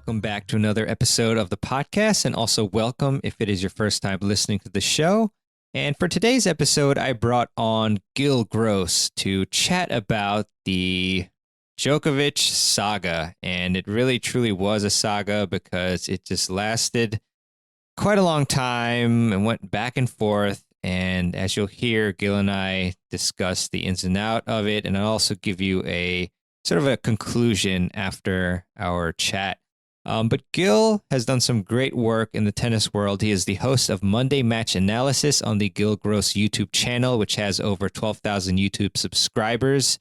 welcome back to another episode of the podcast, and also welcome if it is your first time listening to the show. And for today's episode, I brought on Gill Gross to chat about the Djokovic saga, and it really truly was a saga because it just lasted quite a long time and went back and forth. And as you'll hear, Gill and I discuss the ins and out of it, and I'll also give you a sort of a conclusion after our chat. But Gill has done some great work in the tennis world. He is the host of Monday Match Analysis on the Gill Gross YouTube channel, which has over 12,000 YouTube subscribers.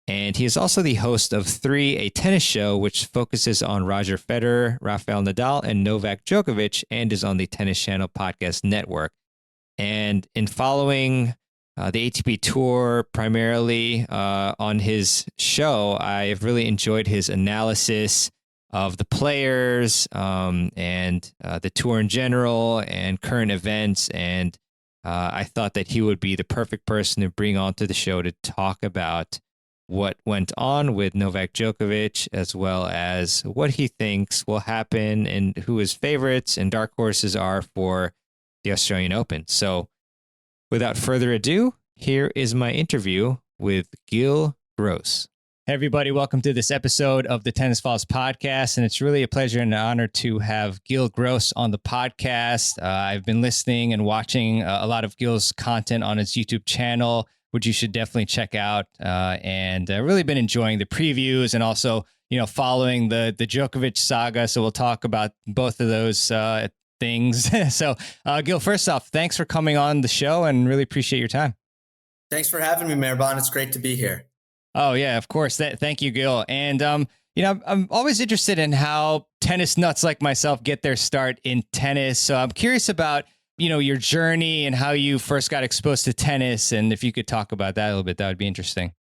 And he is also the host of 3, a tennis show, which focuses on Roger Federer, Rafael Nadal, and Novak Djokovic, and is on the Tennis Channel Podcast Network. And in following the ATP Tour, primarily on his show, I've really enjoyed his analysis of the players and the tour in general and current events. And I thought that he would be the perfect person to bring onto the show to talk about what went on with Novak Djokovic, as well as what he thinks will happen and who his favorites and dark horses are for the Australian Open. So without further ado, here is my interview with Gill Gross. Hey, everybody. Welcome to this episode of the Tennis Files podcast. And it's really a pleasure and an honor to have Gill Gross on the podcast. I've been listening and watching a lot of Gill's content on his YouTube channel, which you should definitely check out. And really been enjoying the previews and also, following the Djokovic saga. So we'll talk about both of those things. So, Gill, first off, thanks for coming on the show and really appreciate your time. Thanks for having me, Maribon. It's great to be here. Oh, yeah, of course. Thank you, Gill. And, I'm always interested in how tennis nuts like myself get their start in tennis. So I'm curious about, your journey and how you first got exposed to tennis. And if you could talk about that a little bit, that would be interesting.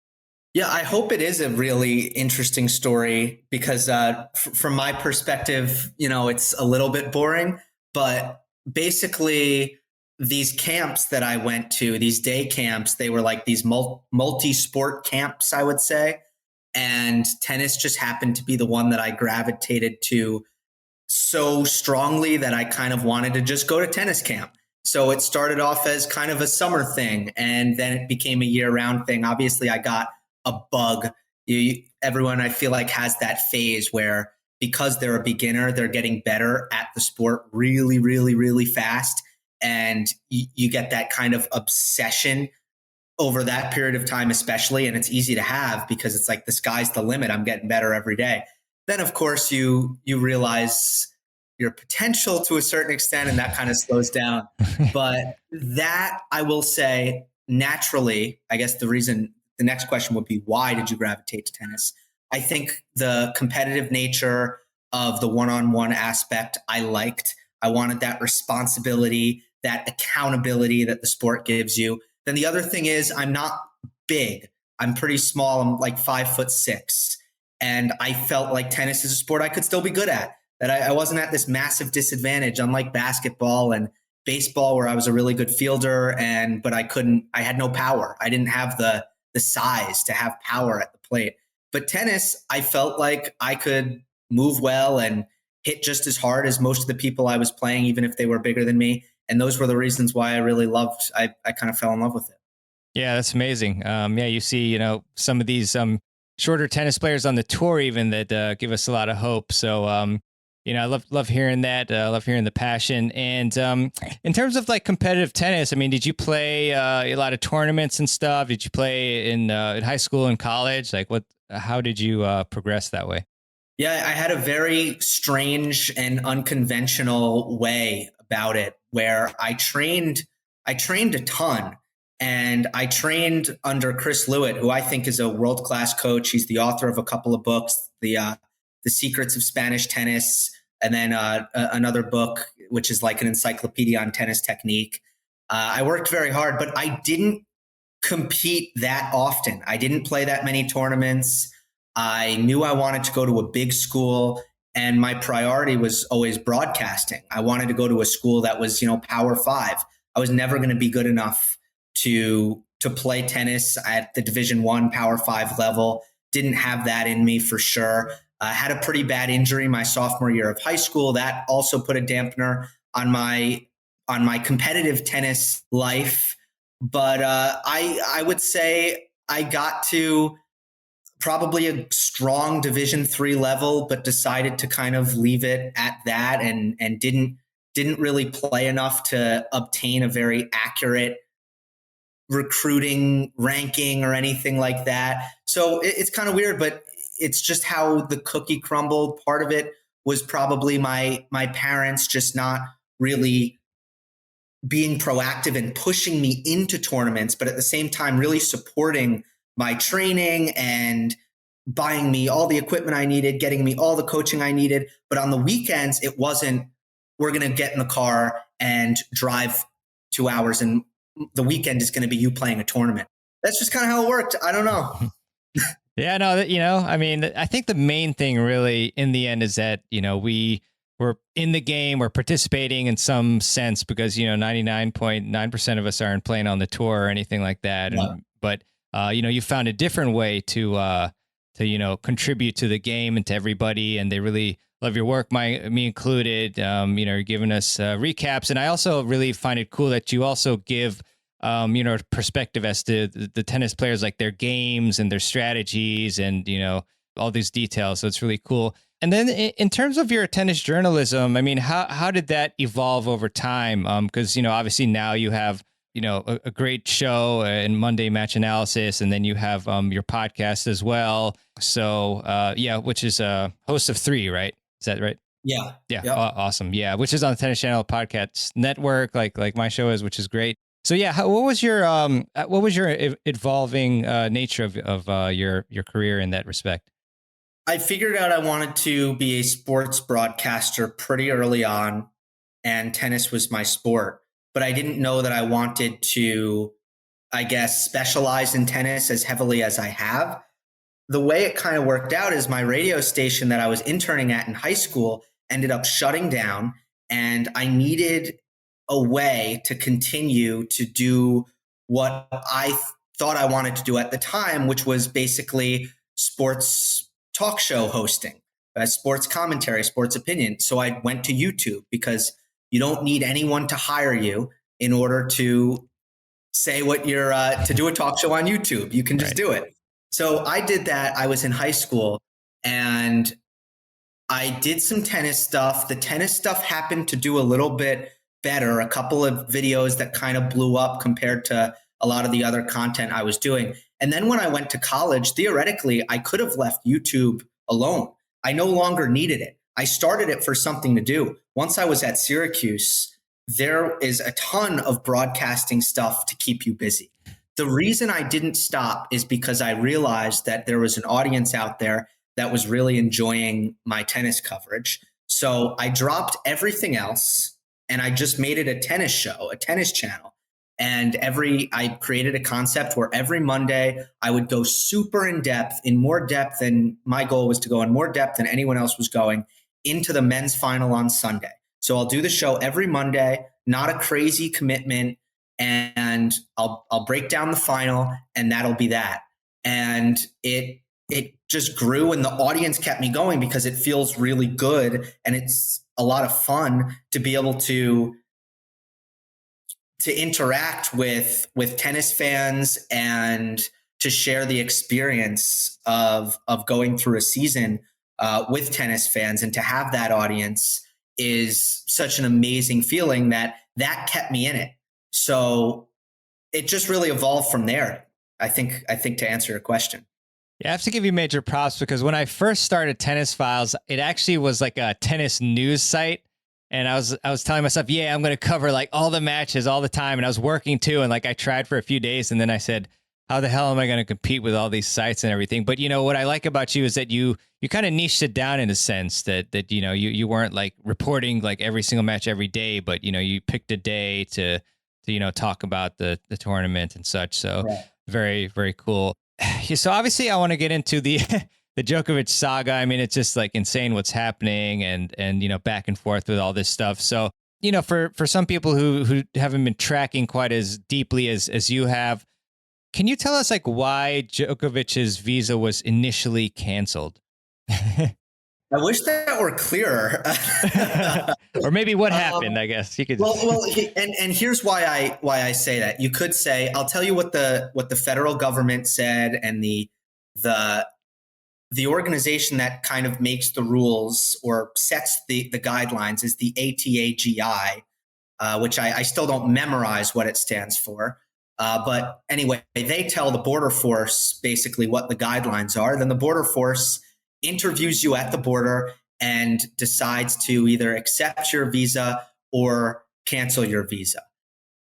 Yeah, I hope it is a really interesting story because from my perspective, it's a little bit boring. But basically, these camps that I went to, these day camps, they were like these multi-sport camps, I would say. And tennis just happened to be the one that I gravitated to so strongly that I kind of wanted to just go to tennis camp. So it started off as kind of a summer thing, and then it became a year-round thing. Obviously, I got a bug. Everyone, I feel like, has that phase where because they're a beginner, they're getting better at the sport really, really, really fast. And you get that kind of obsession over that period of time, especially. And it's easy to have because it's like the sky's the limit. I'm getting better every day. Then, of course, you realize your potential to a certain extent, and that kind of slows down. But that, I will say, naturally, I guess the next question would be, why did you gravitate to tennis? I think the competitive nature of the one-on-one aspect I liked. I wanted that responsibility, that accountability that the sport gives you. Then the other thing is I'm not big. I'm pretty small. I'm like 5'6". And I felt like tennis is a sport I could still be good at, that I wasn't at this massive disadvantage, unlike basketball and baseball where I was a really good fielder, but I had no power. I didn't have the size to have power at the plate. But tennis, I felt like I could move well and hit just as hard as most of the people I was playing, even if they were bigger than me. And those were the reasons why I really I kind of fell in love with it. Yeah, that's amazing. You see, some of these shorter tennis players on the tour even that give us a lot of hope. So, I love hearing that. Love hearing the passion. And in terms of like competitive tennis, I mean, did you play a lot of tournaments and stuff? Did you play in high school and college? Like how did you progress that way? Yeah, I had a very strange and unconventional way about it where I trained a ton, and I trained under Chris Lewitt, who I think is a world-class coach. He's the author of a couple of books, The Secrets of Spanish Tennis, and then another book, which is like an encyclopedia on tennis technique. I worked very hard, but I didn't compete that often. I didn't play that many tournaments. I knew I wanted to go to a big school, and my priority was always broadcasting. I wanted to go to a school that was, Power 5. I was never going to be good enough to play tennis at the Division I Power 5 level. Didn't have that in me for sure. I had a pretty bad injury my sophomore year of high school. That also put a dampener on my competitive tennis life. But I would say I got to probably a strong Division 3 level, but decided to kind of leave it at that, and didn't really play enough to obtain a very accurate recruiting ranking or anything like that. So it's kind of weird, but it's just how the cookie crumbled. Part of it was probably my parents just not really being proactive and pushing me into tournaments, but at the same time, really supporting my training and buying me all the equipment I needed, getting me all the coaching I needed. But on the weekends, it wasn't, we're going to get in the car and drive 2 hours, and the weekend is going to be you playing a tournament. That's just kind of how it worked. I don't know. Yeah, no, I mean, I think the main thing really in the end is that, we're in the game, we're participating in some sense because, 99.9% of us aren't playing on the tour or anything like that. Yeah. But you found a different way to contribute to the game and to everybody. And they really love your work, me included. You're giving us recaps. And I also really find it cool that you also give perspective as to the tennis players, like their games and their strategies and, all these details. So it's really cool. And then in terms of your tennis journalism, I mean, how did that evolve over time? Because, obviously now you have, a great show and Monday Match Analysis, and then you have your podcast as well. So, which is a host of 3, right? Is that right? Yeah. Yeah. Yep. Awesome. Yeah. Which is on the Tennis Channel Podcast Network, like my show is, which is great. So yeah, what was your evolving nature of your career in that respect? I figured out I wanted to be a sports broadcaster pretty early on, and tennis was my sport. But I didn't know that I wanted to, I guess, specialize in tennis as heavily as I have. The way it kind of worked out is my radio station that I was interning at in high school ended up shutting down, and I needed a way to continue to do what I thought I wanted to do at the time, which was basically sports talk show hosting, sports commentary, sports opinion. So I went to YouTube because you don't need anyone to hire you in order to say what you're to do a talk show on YouTube. You can just do it. So I did that. I was in high school and I did some tennis stuff. The tennis stuff happened to do a little bit better, a couple of videos that kind of blew up compared to a lot of the other content I was doing. And then when I went to college, theoretically, I could have left YouTube alone. I no longer needed it. I started it for something to do. Once I was at Syracuse, there is a ton of broadcasting stuff to keep you busy. The reason I didn't stop is because I realized that there was an audience out there that was really enjoying my tennis coverage. So I dropped everything else and I just made it a tennis show, a tennis channel. And I created a concept where every Monday I would go super in depth, in more depth than my goal was to go in more depth than anyone else was going, into the men's final on Sunday. So I'll do the show every Monday, not a crazy commitment, and I'll break down the final, and that'll be that. And it just grew, and the audience kept me going because it feels really good, and it's a lot of fun to be able to interact with tennis fans and to share the experience of going through a season with tennis fans, and to have that audience is such an amazing feeling that kept me in it. So it just really evolved from there. I think to answer your question. Yeah, I have to give you major props because when I first started Tennis Files, it actually was like a tennis news site. And I was telling myself, yeah, I'm going to cover like all the matches all the time. And I was working too. And like I tried for a few days and then I said, how the hell am I going to compete with all these sites and everything? But what I like about you is that you kind of niched it down in a sense that you weren't like reporting like every single match every day, but you picked a day to talk about the tournament and such. So very, very cool. So obviously I want to get into the the Djokovic saga. I mean, it's just like insane what's happening and back and forth with all this stuff. So, for some people who haven't been tracking quite as deeply as you have, can you tell us like why Djokovic's visa was initially canceled? I wish that were clearer. Or maybe what happened, I guess you could. And here's why I say that. You could say, I'll tell you what the federal government said, and the organization that kind of makes the rules or sets the guidelines is the ATAGI, which I still don't memorize what it stands for. But anyway, they tell the border force basically what the guidelines are. Then the border force interviews you at the border and decides to either accept your visa or cancel your visa.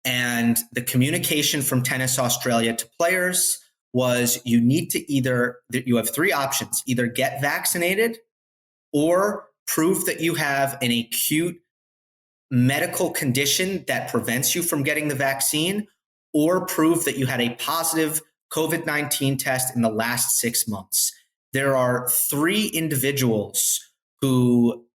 And the communication from Tennis Australia to players was you need to you have three options: either get vaccinated or prove that you have an acute medical condition that prevents you from getting the vaccine, or prove that you had a positive COVID-19 test in the last 6 months. There are three individuals who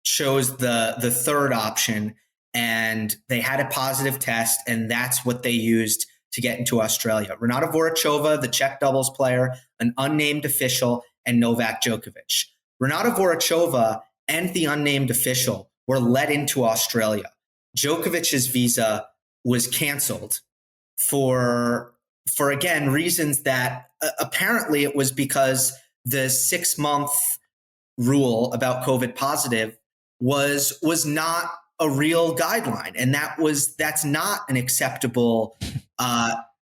chose the third option, and they had a positive test, and that's what they used to get into Australia. Renata Vorochova, the Czech doubles player, an unnamed official, and Novak Djokovic. Renata Vorochova and the unnamed official were let into Australia. Djokovic's visa was canceled for again reasons that apparently it was because the 6-month rule about COVID positive was not a real guideline, and that's not an acceptable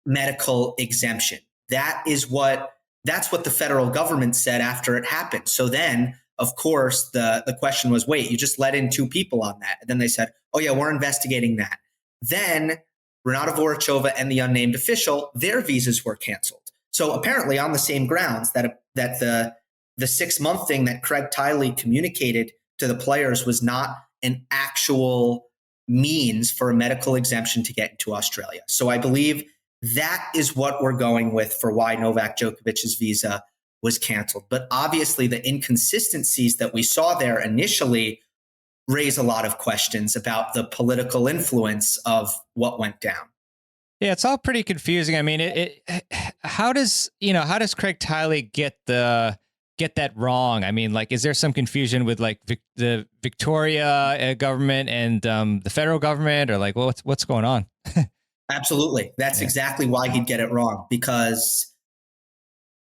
medical exemption. That's what the federal government said after it happened. So then, of course, the question was, wait, you just let in 2 people on that. And then they said, oh yeah, we're investigating that. Then Renata Vorochova and the unnamed official, their visas were canceled. So apparently on the same grounds that the 6-month thing that Craig Tiley communicated to the players was not an actual means for a medical exemption to get into Australia. So I believe that is what we're going with for why Novak Djokovic's visa was canceled. But obviously the inconsistencies that we saw there initially raise a lot of questions about the political influence of what went down. Yeah, it's all pretty confusing. I mean, how does Craig Tiley get that wrong? I mean, like, is there some confusion with like the Victoria government and the federal government, or like, well, what's going on? Absolutely. That's exactly why he'd get it wrong, because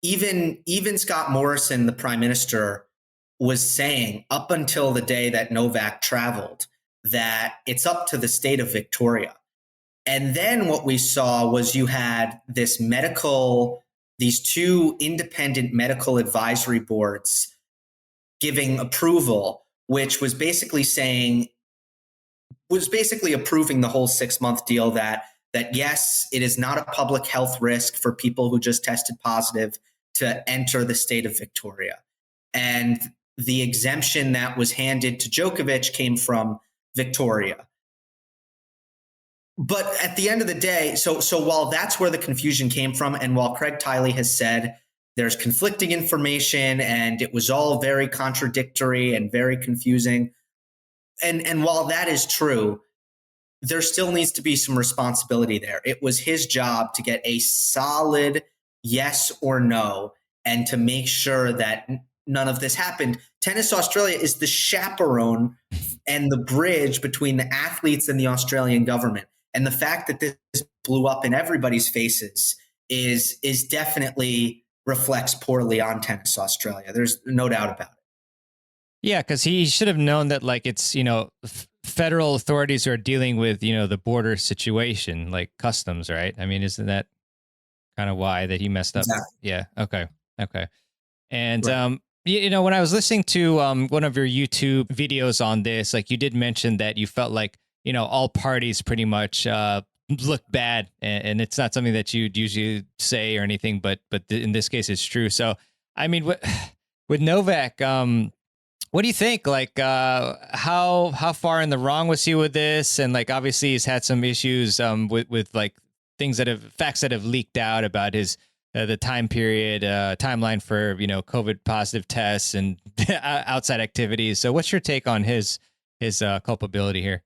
even Scott Morrison, the prime minister, was saying up until the day that Novak traveled that it's up to the state of Victoria. And then what we saw was you had these 2 independent medical advisory boards giving approval, which was basically approving the whole 6-month deal that yes, it is not a public health risk for people who just tested positive to enter the state of Victoria. And the exemption that was handed to Djokovic came from Victoria. But at the end of the day, so while that's where the confusion came from, and while Craig Tiley has said there's conflicting information and it was all very contradictory and very confusing, and while that is true, there still needs to be some responsibility there. It was his job to get a solid yes or no and to make sure that none of this happened. Tennis Australia is the chaperone and the bridge between the athletes and the Australian government. And the fact that this blew up in everybody's faces is definitely reflects poorly on Tennis Australia. There's no doubt about it. Yeah, because he should have known that, like, it's, federal authorities are dealing with, the border situation, like customs, right? I mean, isn't that kind of why that he messed up? Exactly. Yeah. Okay. And, Right. When I was listening to one of your YouTube videos on this, like, you did mention that you felt like, all parties pretty much look bad, and it's not something that you'd usually say or anything, but in this case, it's true. So, I mean, with Novak, what do you think? Like, how far in the wrong was he with this? And like, obviously, he's had some issues with like facts that have leaked out about his the timeline for COVID positive tests and outside activities. So, what's your take on his culpability here?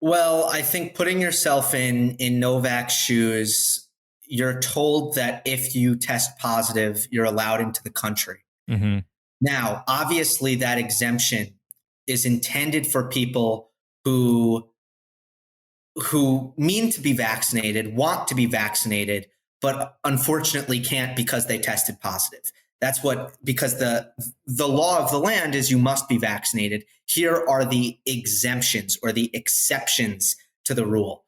Well, I think putting yourself in Novak's shoes, you're told that if you test positive, you're allowed into the country. Mm-hmm. Now, obviously, that exemption is intended for people who mean to be vaccinated, want to be vaccinated, but unfortunately can't because they tested positive. That's what, because the law of the land is you must be vaccinated. Here are the exemptions or the exceptions to the rule.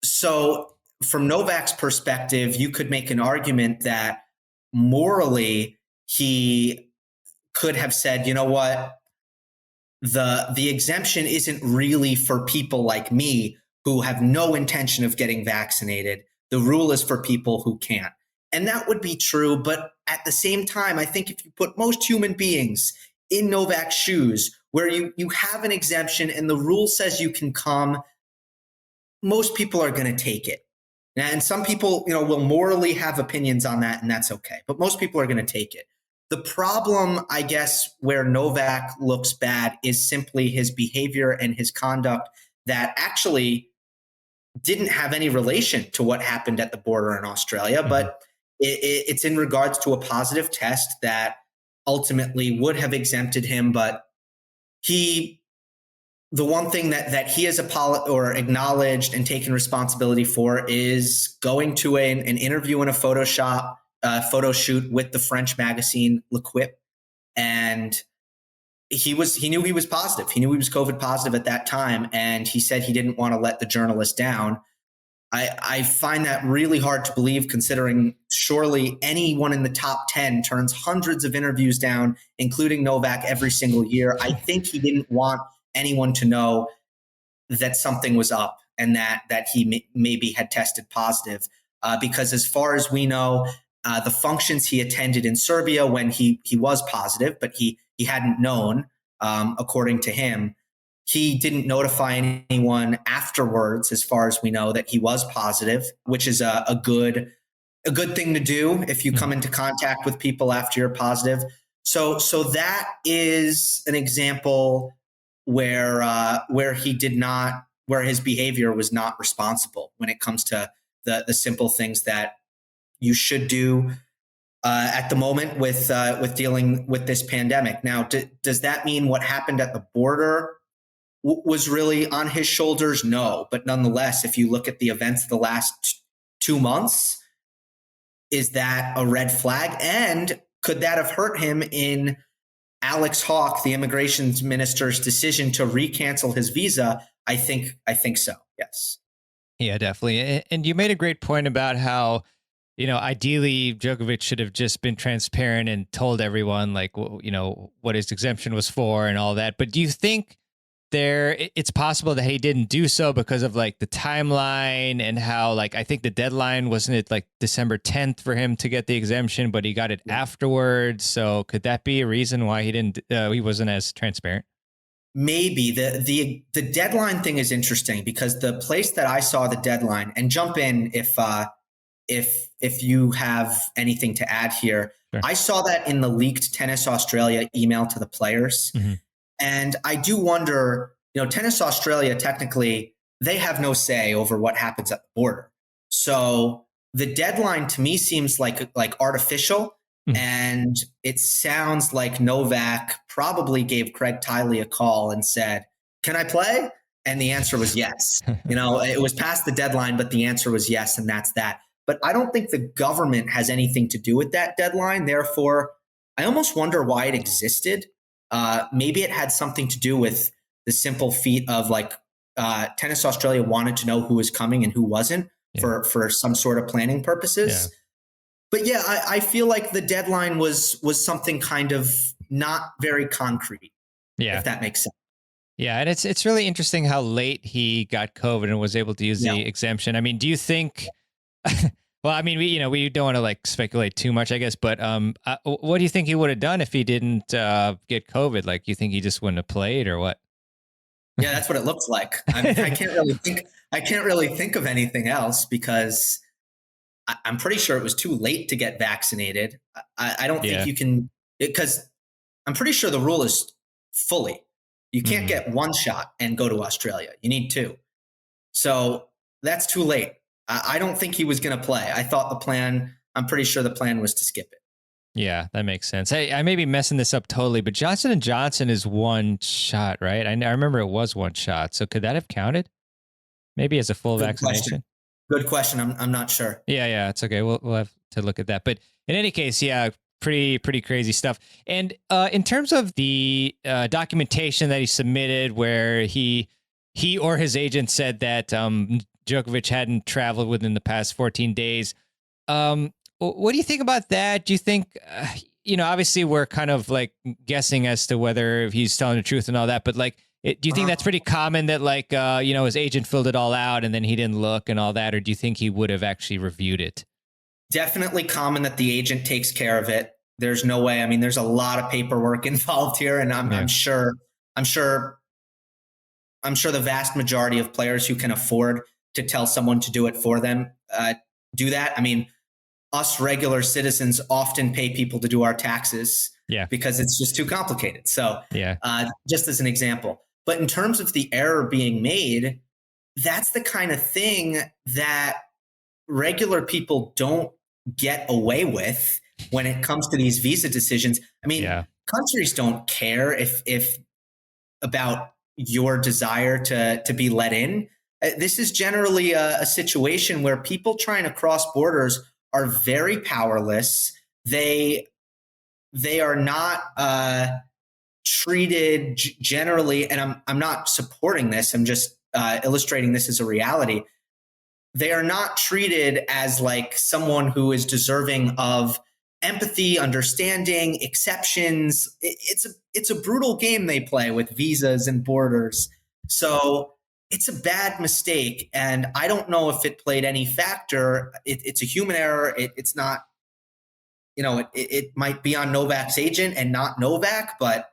So from Novak's perspective, you could make an argument that morally he could have said, you know what, the exemption isn't really for people like me who have no intention of getting vaccinated. The rule is for people who can't. And that would be true. But at the same time, I think if you put most human beings in Novak's shoes, where you have an exemption and the rule says you can come, most people are going to take it. And some people, will morally have opinions on that, and that's okay. But most people are going to take it. The problem, I guess, where Novak looks bad is simply his behavior and his conduct that actually didn't have any relation to what happened at the border in Australia, but it's in regards to a positive test that ultimately would have exempted him. But the one thing that he has acknowledged and taken responsibility for is going to an interview in a photo shoot with the French magazine L'Equipe, and he knew he was positive. He knew he was COVID positive at that time, and he said he didn't want to let the journalist down. I find that really hard to believe, considering surely anyone in the top 10 turns hundreds of interviews down, including Novak, every single year. I think he didn't want anyone to know that something was up and that he maybe had tested positive. Because as far as we know, the functions he attended in Serbia when he was positive, but he hadn't known, according to him, he didn't notify anyone afterwards, as far as we know, that he was positive, which is a good thing to do if you come into contact with people after you're positive. So that is an example where his behavior was not responsible when it comes to the simple things that you should do at the moment with dealing with this pandemic. Now, does that mean what happened at the border was really on his shoulders? No, but nonetheless, if you look at the events of the last 2 months, is that a red flag? And could that have hurt him in Alex Hawke, the immigration minister's decision to recancel his visa? I think so. Yes. Yeah, definitely. And you made a great point about how, ideally Djokovic should have just been transparent and told everyone what his exemption was for and all that. But do you think it's possible that he didn't do so because of the timeline and how I think the deadline wasn't it December 10th for him to get the exemption, but he got it afterwards. So could that be a reason why he wasn't as transparent? Maybe the deadline thing is interesting because the place that I saw the deadline, and jump in if you have anything to add here. Sure. I saw that in the leaked Tennis Australia email to the players. Mm-hmm. And I do wonder, Tennis Australia, technically, they have no say over what happens at the border. So the deadline to me seems like artificial. Mm-hmm. And it sounds like Novak probably gave Craig Tiley a call and said, "Can I play?" And the answer was yes. It was past the deadline, but the answer was yes. And that's that. But I don't think the government has anything to do with that deadline. Therefore, I almost wonder why it existed. Maybe it had something to do with the simple feat of Tennis Australia wanted to know who was coming and who wasn't for some sort of planning purposes. Yeah. But yeah, I feel like the deadline was something kind of not very concrete. Yeah, if that makes sense. Yeah, and it's really interesting how late he got COVID and was able to use the exemption. I mean, do you think? Well, I mean, we don't want to speculate too much, I guess. But what do you think he would have done if he didn't get COVID? You think he just wouldn't have played, or what? Yeah, that's what it looks like. I can't really think of anything else because I'm pretty sure it was too late to get vaccinated. I don't think you can, because I'm pretty sure the rule is fully. You can't get one shot and go to Australia. You need 2. So that's too late. I don't think he was going to play. I'm pretty sure the plan was to skip it. Yeah, that makes sense. Hey, I may be messing this up totally, but Johnson and Johnson is one shot, right? I remember it was one shot. So could that have counted? Maybe as a full Good question. vaccination? Good question. I'm not sure. Yeah, it's okay. We'll have to look at that. But in any case, yeah, pretty crazy stuff. And in terms of the documentation that he submitted, where he or his agent said that Djokovic hadn't traveled within the past 14 days. What do you think about that? Do you think, obviously we're kind of like guessing as to whether he's telling the truth and all that, but like, do you think that's pretty common that like, his agent filled it all out and then he didn't look and all that? Or do you think he would have actually reviewed it? Definitely common that the agent takes care of it. There's no way. I mean, there's a lot of paperwork involved here, and I'm sure the vast majority of players who can afford to tell someone to do it for them do that. I mean, us regular citizens often pay people to do our taxes because it's just too complicated. So just as an example. But in terms of the error being made, that's the kind of thing that regular people don't get away with when it comes to these visa decisions. I mean, countries don't care if about your desire to be let in. This is generally a situation where people trying to cross borders are very powerless. They are not treated generally, and I'm not supporting this. I'm just illustrating this as a reality. They are not treated as like someone who is deserving of empathy, understanding, exceptions. It's a brutal game they play with visas and borders. So it's a bad mistake. And I don't know if it played any factor. It's a human error. It's not, it might be on Novak's agent and not Novak, but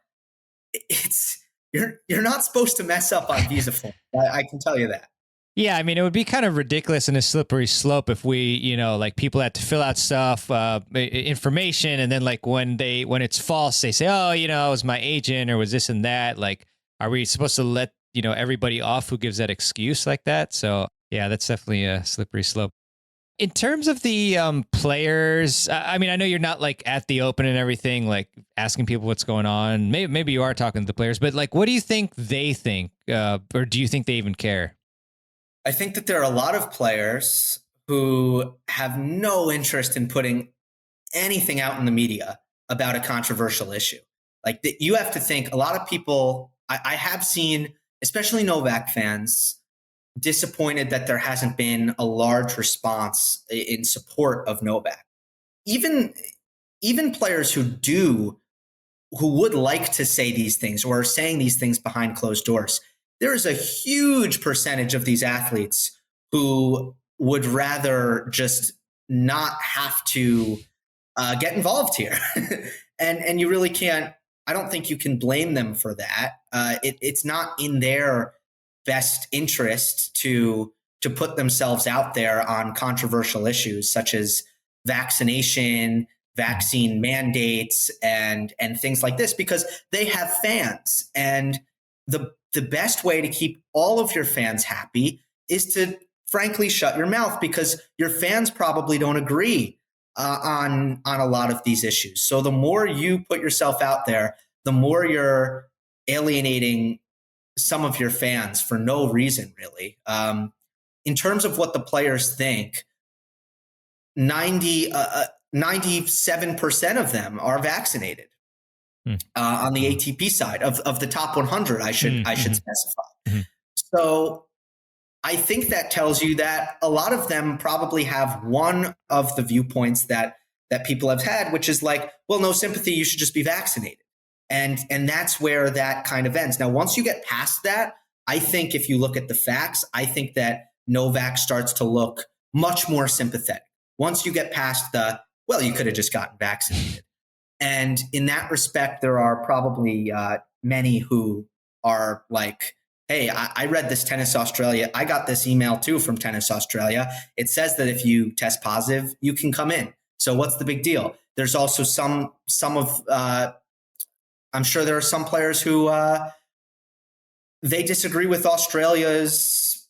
you're not supposed to mess up on visa form. I can tell you that. Yeah, I mean, it would be kind of ridiculous and a slippery slope if we, like people had to fill out stuff, information, and then like when it's false, they say, oh, it was my agent or was this and that. Like, are we supposed to let everybody off who gives that excuse like that? So yeah, that's definitely a slippery slope. In terms of the players, I mean, I know you're not like at the Open and everything, like asking people what's going on. Maybe you are talking to the players, but like, what do you think they think, or do you think they even care? I think that there are a lot of players who have no interest in putting anything out in the media about a controversial issue. Like you have to think a lot of people, I have seen, especially Novak fans, disappointed that there hasn't been a large response in support of Novak. Even players who would like to say these things or are saying these things behind closed doors, there is a huge percentage of these athletes who would rather just not have to get involved here. and you really can't, I don't think you can blame them for that. It's not in their best interest to put themselves out there on controversial issues such as vaccination, vaccine mandates, and things like this, because they have fans. And the best way to keep all of your fans happy is to frankly shut your mouth, because your fans probably don't agree on a lot of these issues. So the more you put yourself out there, the more you're alienating some of your fans for no reason, really. In terms of what the players think, 97% of them are vaccinated. On the ATP side of the top 100, I should specify. So I think that tells you that a lot of them probably have one of the viewpoints that people have had, which is like, well, no sympathy, you should just be vaccinated. And that's where that kind of ends. Now, once you get past that, I think if you look at the facts, I think that Novak starts to look much more sympathetic. Once you get past well, you could have just gotten vaccinated. And in that respect, there are probably many who are like, hey, I read this Tennis Australia. I got this email too from Tennis Australia. It says that if you test positive, you can come in. So what's the big deal? There's also some of, I'm sure there are some players who they disagree with Australia's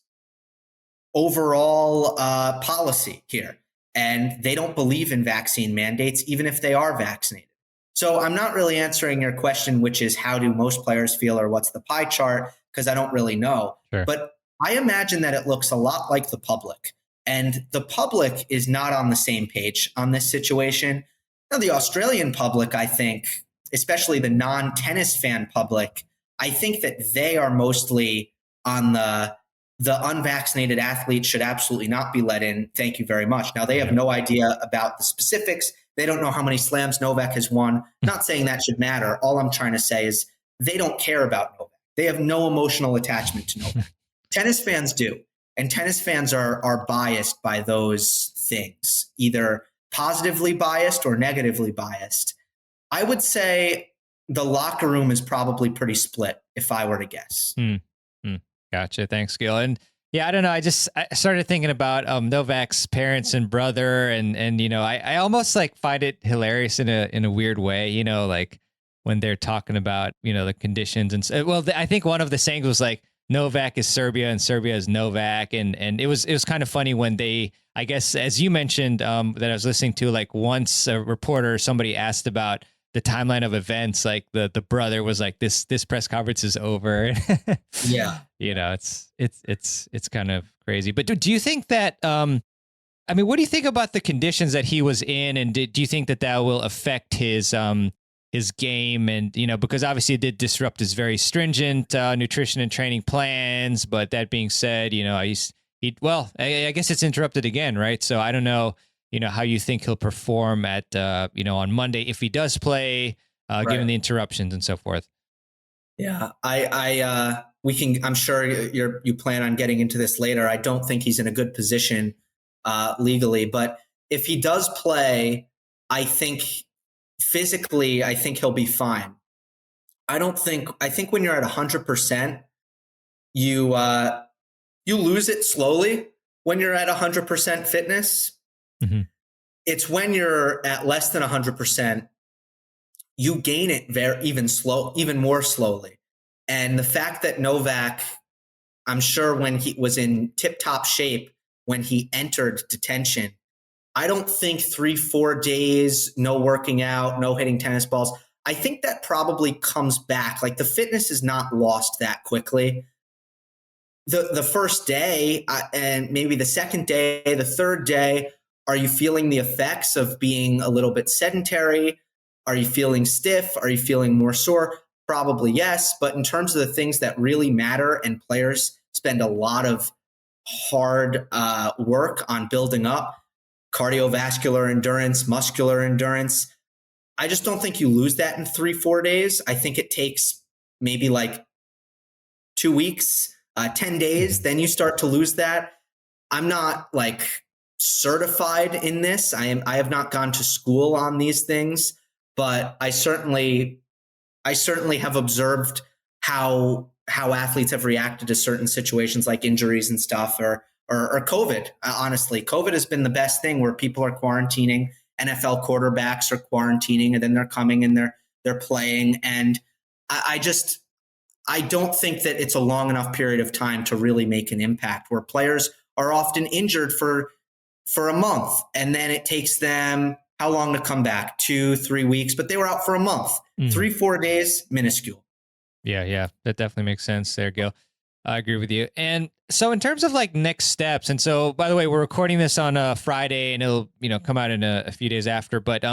overall policy here. and they don't believe in vaccine mandates, even if they are vaccinated. So I'm not really answering your question, which is how do most players feel or what's the pie chart, because I don't really know. Sure. But I imagine that it looks a lot like the public. And the public is not on the same page on this situation. Now, the Australian public, I think, especially the non-tennis fan public, I think that they are mostly on the unvaccinated athletes should absolutely not be let in. Thank you very much. Now, they have no idea about the specifics. They don't know how many slams Novak has won. Not saying that should matter. All I'm trying to say is they don't care about Novak. They have no emotional attachment to Novak. Tennis fans do. And tennis fans are biased by those things, either positively biased or negatively biased. I would say the locker room is probably pretty split, if I were to guess. Gotcha. Thanks, Gill. And yeah, I don't know. I started thinking about Novak's parents and brother, and I almost like find it hilarious in a weird way. Like when they're talking about the conditions and I think one of the sayings was like Novak is Serbia and Serbia is Novak, and it was kind of funny when they, I guess, as you mentioned, that I was listening to, like once a reporter or somebody asked about the timeline of events, like the brother was like, this press conference is over. Yeah. It's kind of crazy. But do you think that, what do you think about the conditions that he was in? And do you think that will affect his game? And, because obviously it did disrupt his very stringent nutrition and training plans. But that being said, I guess it's interrupted again, right? So I don't know, how you think he'll perform at, on Monday if he does play, Right. given the interruptions and so forth. Yeah, I'm sure you plan on getting into this later. I don't think he's in a good position legally, but if he does play, I think physically, I think he'll be fine. I think when you're at 100%, you lose it slowly when you're at 100% fitness. Mm-hmm. It's when you're at less than 100%, you gain it even more slowly. And the fact that Novak, I'm sure when he was in tip-top shape, when he entered detention, I don't think 3-4 days, no working out, no hitting tennis balls. I think that probably comes back. Like the fitness is not lost that quickly. The first day and maybe the second day, the third day, are you feeling the effects of being a little bit sedentary? Are you feeling stiff? Are you feeling more sore? Probably yes. But in terms of the things that really matter, and players spend a lot of hard work on building up, cardiovascular endurance, muscular endurance, I just don't think you lose that in 3-4 days. I think it takes maybe like 2 weeks, 10 days, then you start to lose that. I'm not like certified in this. I have not gone to school on these things, but I certainly have observed how athletes have reacted to certain situations like injuries and stuff, or COVID. Honestly, COVID has been the best thing, where people are quarantining. NFL quarterbacks are quarantining, and then they're coming and they're playing. And I don't think that it's a long enough period of time to really make an impact, where players are often injured for a month, and then it takes them how long to come back? 2-3 weeks, but they were out for a month. 3-4 days, minuscule. Yeah, that definitely makes sense there, Gill. I agree with you. And so in terms of like next steps, and so by the way, we're recording this on a Friday, and it'll come out in a few days after. But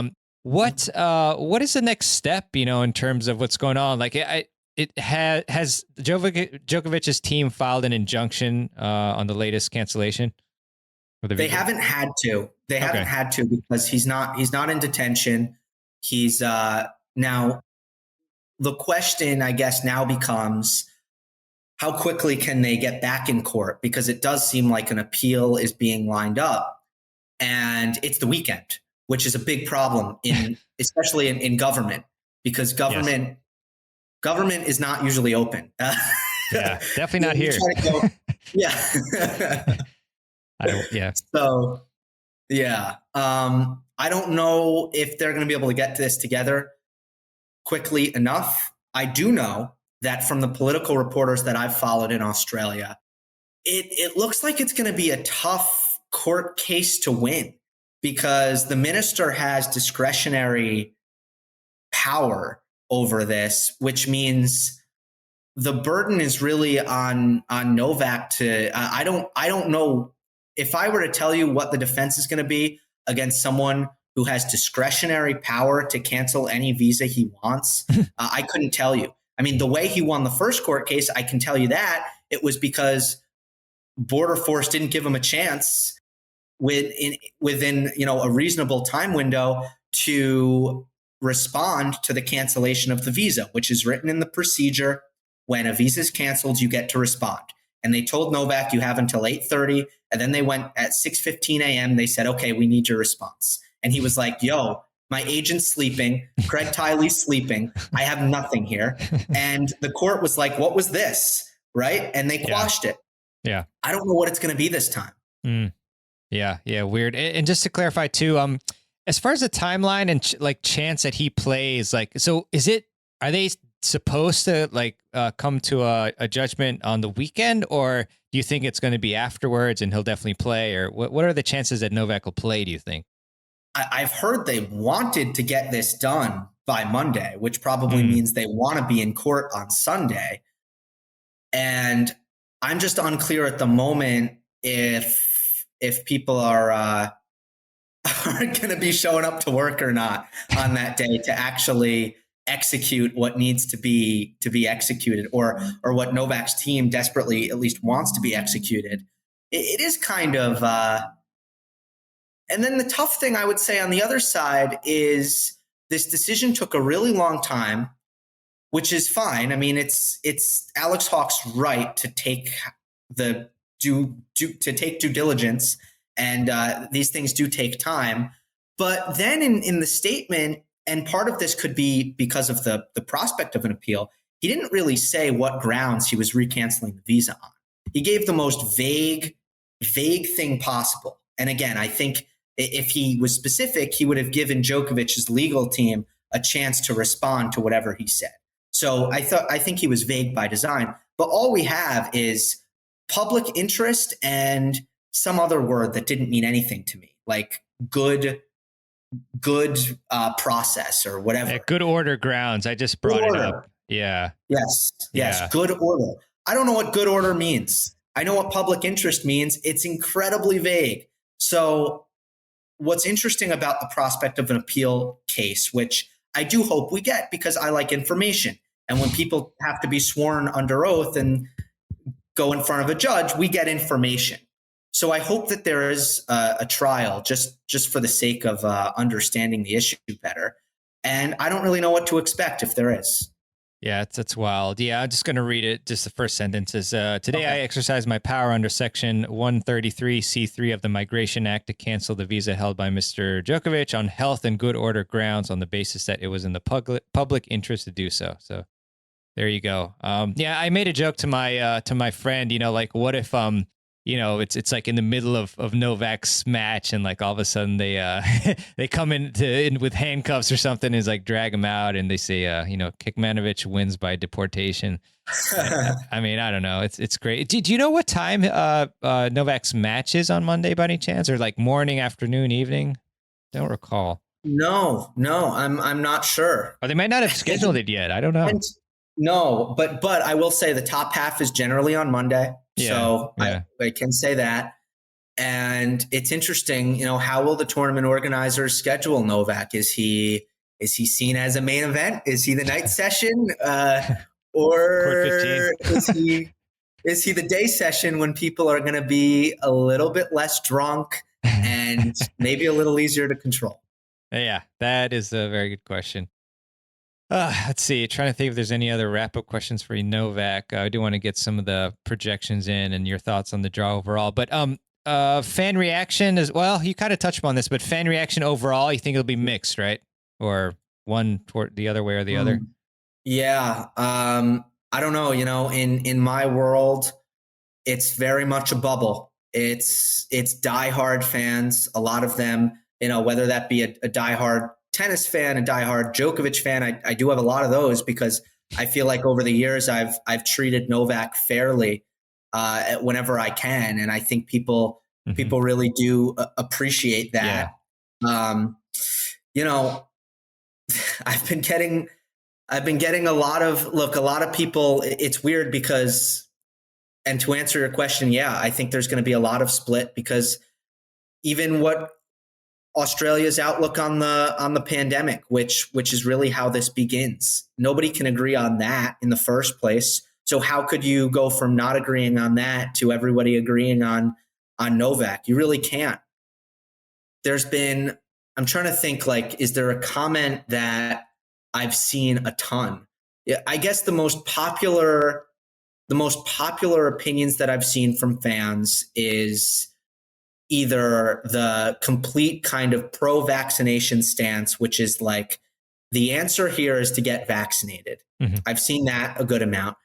what is the next step? In terms of what's going on? Like has Djokovic's team filed an injunction on the latest cancellation? They haven't had to. They haven't had to, because he's not in detention. He's now. The question, I guess, now becomes, how quickly can they get back in court? Because it does seem like an appeal is being lined up, and it's the weekend, which is a big problem especially in government, because government is not usually open. Yeah, definitely not here. Yeah. So, yeah. I don't know if they're going to be able to get this together quickly enough. I do know that from the political reporters that I've followed in Australia, it looks like it's going to be a tough court case to win, because the minister has discretionary power over this, which means the burden is really on Novak to. I don't know if I were to tell you what the defense is going to be against someone who has discretionary power to cancel any visa he wants. I couldn't tell you. I mean, the way he won the first court case, I can tell you that it was because Border Force didn't give him a chance within a reasonable time window to respond to the cancellation of the visa, which is written in the procedure. When a visa is canceled, you get to respond. And they told Novak you have until 8:30, and then they went at 6:15 a.m. They said, okay, we need your response. And he was like, yo, my agent's sleeping, Craig Tiley's sleeping, I have nothing here. And the court was like, what was this? Right? And they quashed it. Yeah. I don't know what it's going to be this time. Yeah, weird. And just to clarify too, as far as the timeline and chance that he plays, so are they supposed to come to a judgment on the weekend, or do you think it's going to be afterwards and he'll definitely play, or what are the chances that Novak will play, do you think? I've heard they wanted to get this done by Monday, which probably means they want to be in court on Sunday. And I'm just unclear at the moment if people are going to be showing up to work or not on that day to actually execute what needs to be executed, or what Novak's team desperately at least wants to be executed. It is kind of and then the tough thing I would say on the other side is this decision took a really long time, which is fine. I mean, it's Alex Hawke's right to take due diligence, and these things do take time. But then in the statement, and part of this could be because of the prospect of an appeal, he didn't really say what grounds he was recanceling the visa on. He gave the most vague thing possible. And again, I think if he was specific, he would have given Djokovic's legal team a chance to respond to whatever he said. So I think he was vague by design. But all we have is public interest and some other word that didn't mean anything to me, like good process or whatever. Yeah, good order grounds. I just brought it up. Yeah. Yes. Yeah. Good order. I don't know what good order means. I know what public interest means. It's incredibly vague. So what's interesting about the prospect of an appeal case, which I do hope we get because I like information. And when people have to be sworn under oath and go in front of a judge, we get information. So I hope that there is a trial just for the sake of understanding the issue better. And I don't really know what to expect if there is. Yeah, it's wild. Yeah, I'm just going to read it. Just the first sentence is, today I exercised my power under Section 133C3 of the Migration Act to cancel the visa held by Mr. Djokovic on health and good order grounds on the basis that it was in the public interest to do so. So there you go. Yeah, I made a joke to my friend, what if it's like in the middle of Novak's match, and like all of a sudden they they come in with handcuffs or something, and is like drag him out, and they say Kekmanovic wins by deportation. I mean, I don't know. It's great. Do you know what time Novak's match is on Monday by any chance, or like morning, afternoon, evening? Don't recall. No, I'm not sure. Or they might not have scheduled it yet. I don't know. No, but I will say the top half is generally on Monday. Yeah, so yeah. I can say that. And it's interesting, how will the tournament organizers schedule Novak? Is he seen as a main event? Is he the night session? Or is he the day session when people are going to be a little bit less drunk and maybe a little easier to control? Yeah, that is a very good question. Let's see. Trying to think if there's any other wrap-up questions for you, Novak. I do want to get some of the projections in and your thoughts on the draw overall. But fan reaction as well. You kind of touched upon this, but fan reaction overall, you think it'll be mixed, right? Or one toward the other way or the other? Yeah. I don't know. In my world, it's very much a bubble. It's diehard fans. A lot of them, whether that be a diehard tennis fan, a diehard Djokovic fan. I do have a lot of those because I feel like over the years I've treated Novak fairly whenever I can, and I think people really do appreciate that. Um, you know, I've been getting a lot of people. It's weird because, and to answer your question, yeah, I think there's going to be a lot of split because even what Australia's outlook on the pandemic, which is really how this begins. Nobody can agree on that in the first place. So how could you go from not agreeing on that to everybody agreeing on Novak? You really can't. I'm trying to think, like, is there a comment that I've seen a ton? Yeah, I guess the most popular opinions that I've seen from fans is either the complete kind of pro-vaccination stance, which is like, the answer here is to get vaccinated. Mm-hmm. I've seen that a good amount.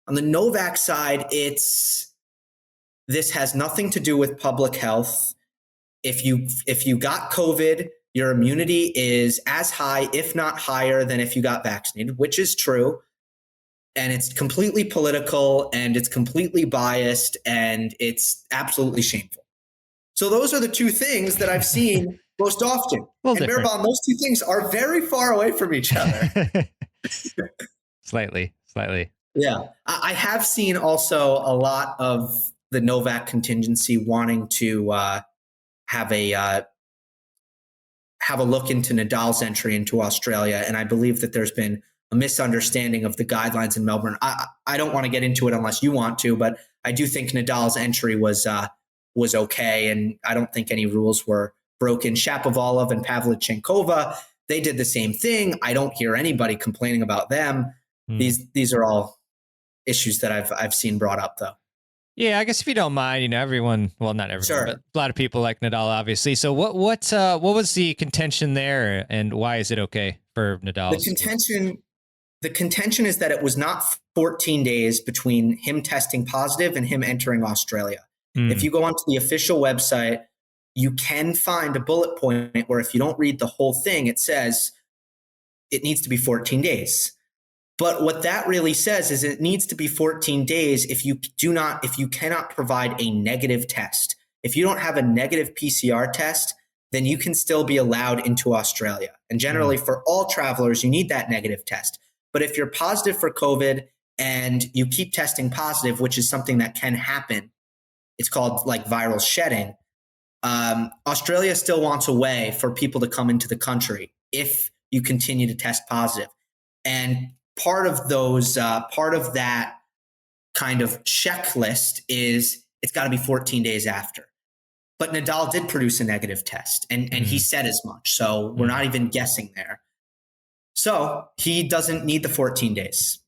On the Novak side, this has nothing to do with public health. If you got COVID, your immunity is as high, if not higher, than if you got vaccinated, which is true. And it's completely political and it's completely biased and it's absolutely shameful. So those are the two things that I've seen most often. And Mirabal, those two things are very far away from each other. Slightly. Yeah. I have seen also a lot of the Novak contingency wanting to have a look into Nadal's entry into Australia. And I believe that there's been a misunderstanding of the guidelines in Melbourne. I don't want to get into it unless you want to, but I do think Nadal's entry was okay, and I don't think any rules were broken. Shapovalov and Pavlyuchenkova, they did the same thing. I don't hear anybody complaining about them. These are all issues that I've seen brought up, though. Yeah, I guess if you don't mind, everyone, well, not everyone, sure, but a lot of people like Nadal, obviously. So what was the contention there, and why is it okay for Nadal? The contention is that it was not 14 days between him testing positive and him entering Australia. If you go onto the official website, you can find a bullet point where if you don't read the whole thing, it says it needs to be 14 days. But what that really says is it needs to be 14 days if you cannot provide a negative test. If you don't have a negative PCR test, then you can still be allowed into Australia. And generally for all travelers, you need that negative test. But if you're positive for COVID and you keep testing positive, which is something that can happen, it's called like viral shedding. Australia still wants a way for people to come into the country if you continue to test positive. And part of that kind of checklist is it's got to be 14 days after. But Nadal did produce a negative test, and he said as much. So we're not even guessing there. So he doesn't need the 14 days.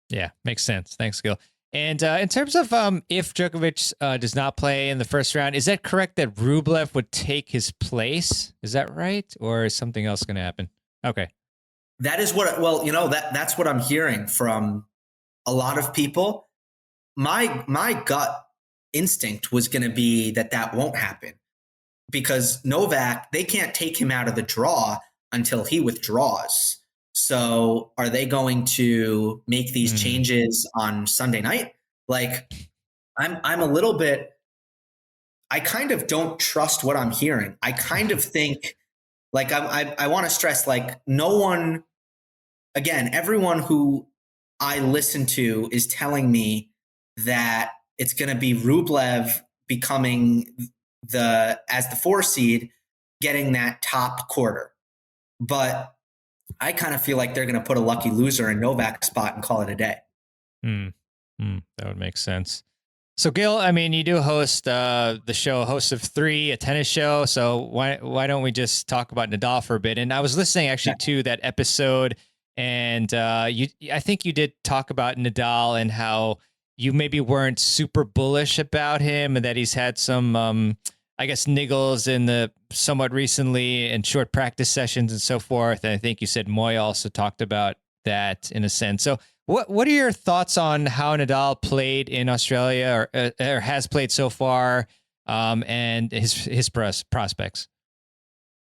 Yeah, makes sense. Thanks, Gill. And in terms of if Djokovic does not play in the first round, is that correct that Rublev would take his place? Is that right? Or is something else going to happen? Okay. That is that's what I'm hearing from a lot of people. My gut instinct was going to be that won't happen because Novak, they can't take him out of the draw until he withdraws. So are they going to make these changes on Sunday night? Like, I'm a little bit, I kind of don't trust what I'm hearing. I kind of think, like, I want to stress, like, no one, again, everyone who I listen to is telling me that it's going to be Rublev becoming as the 4 seed, getting that top quarter. But I kind of feel like they're going to put a lucky loser in Novak's spot and call it a day. That would make sense. So, Gill, I mean, you do host the show, Host of Three, a tennis show. So why don't we just talk about Nadal for a bit? And I was listening actually to that episode, and I think you did talk about Nadal and how you maybe weren't super bullish about him, and that he's had some I guess niggles in the somewhat recently and short practice sessions and so forth. And I think you said Moy also talked about that in a sense. So what are your thoughts on how Nadal played in Australia or has played so far, and his prospects?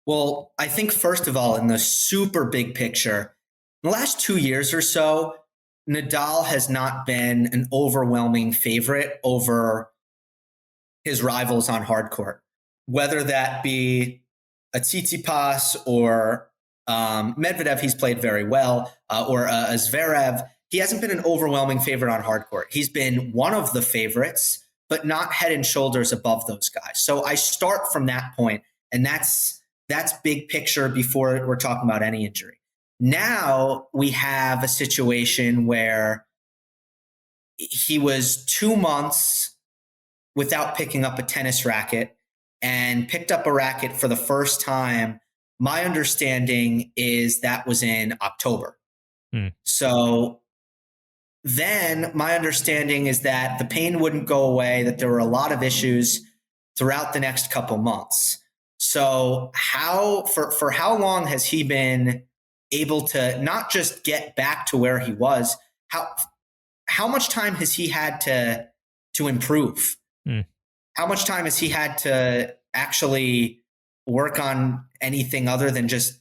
Well, I think first of all, in the super big picture, in the last 2 years or so, Nadal has not been an overwhelming favorite over his rivals on hard court. Whether that be a Tsitsipas or Medvedev, he's played very well, or a Zverev, he hasn't been an overwhelming favorite on hard court. He's been one of the favorites, but not head and shoulders above those guys. So I start from that point, and that's big picture before we're talking about any injury. Now we have a situation where he was 2 months without picking up a tennis racket and picked up a racket for the first time. My understanding is that was in October. So then my understanding is that the pain wouldn't go away, that there were a lot of issues throughout the next couple months. So for how long has he been able to not just get back to where he was? How much time has he had to improve? How much time has he had to actually work on anything other than just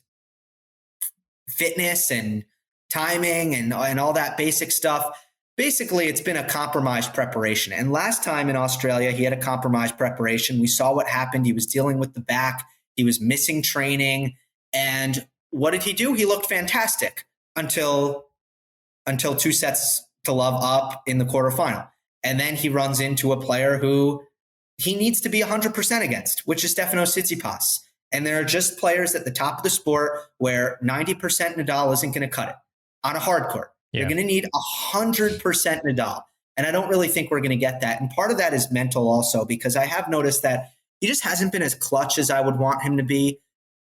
fitness and timing and all that basic stuff? Basically, it's been a compromised preparation. And last time in Australia, he had a compromised preparation. We saw what happened. He was dealing with the back. He was missing training. And what did he do? He looked fantastic until 2 sets to love up in the quarterfinal. And then he runs into a player who he needs to be 100% against, which is Stefanos Tsitsipas. And there are just players at the top of the sport where 90% Nadal isn't going to cut it on a hard court. Yeah. You're going to need 100% Nadal. And I don't really think we're going to get that. And part of that is mental also, because I have noticed that he just hasn't been as clutch as I would want him to be.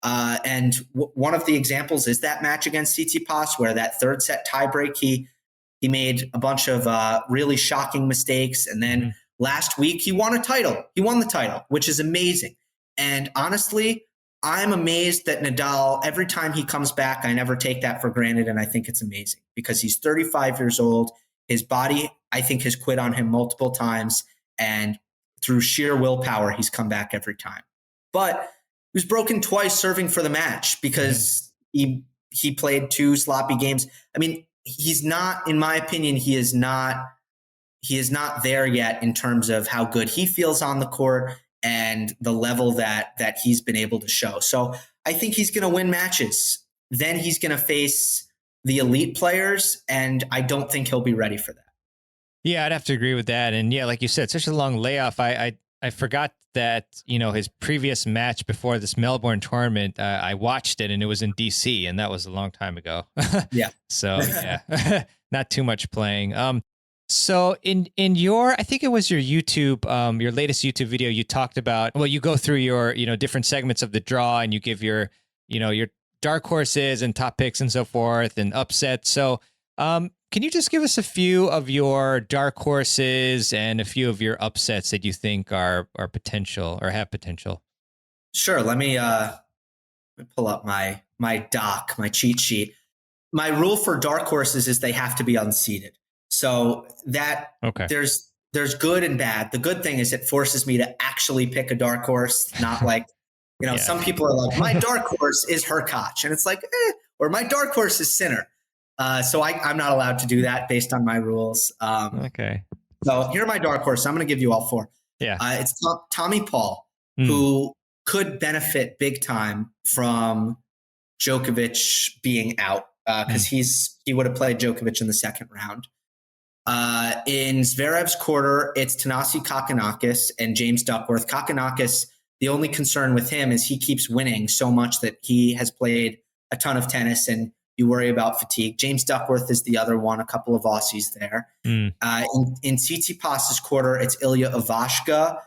And one of the examples is that match against Tsitsipas, where that third set tiebreak, he made a bunch of really shocking mistakes. And then last week, he won a title. He won the title, which is amazing. And honestly, I'm amazed that Nadal, every time he comes back, I never take that for granted. And I think it's amazing because he's 35 years old. His body, I think, has quit on him multiple times. And through sheer willpower, he's come back every time. But he was broken twice serving for the match because he played 2 sloppy games. I mean, he's not, in my opinion, he is not there yet in terms of how good he feels on the court and the level that he's been able to show. So I think he's going to win matches. Then he's going to face the elite players, and I don't think he'll be ready for that. Yeah, I'd have to agree with that. And yeah, like you said, such a long layoff. I forgot that, his previous match before this Melbourne tournament, I watched it and it was in DC, and that was a long time ago. Yeah. So yeah, not too much playing. So in your, I think it was your YouTube, your latest YouTube video, you talked about, well, you go through your, different segments of the draw and you give your, your dark horses and top picks and so forth and upsets. So, can you just give us a few of your dark horses and a few of your upsets that you think are potential or have potential? Sure. Let me pull up my doc, my cheat sheet. My rule for dark horses is they have to be unseeded. So that there's good and bad. The good thing is it forces me to actually pick a dark horse, not like, some people are like, my dark horse is Hurkacz. And it's like, or my dark horse is Sinner. So I'm not allowed to do that based on my rules. Okay. So here are my dark horses. I'm going to give you all 4. Yeah. It's Tommy Paul, who could benefit big time from Djokovic being out because he would have played Djokovic in the second round. In Zverev's quarter, it's Thanasi Kokkinakis and James Duckworth. Kokkinakis, the only concern with him is he keeps winning so much that he has played a ton of tennis and you worry about fatigue. James Duckworth is the other one, a couple of Aussies there. In Tsitsipas's quarter, it's Ilya Ivashka,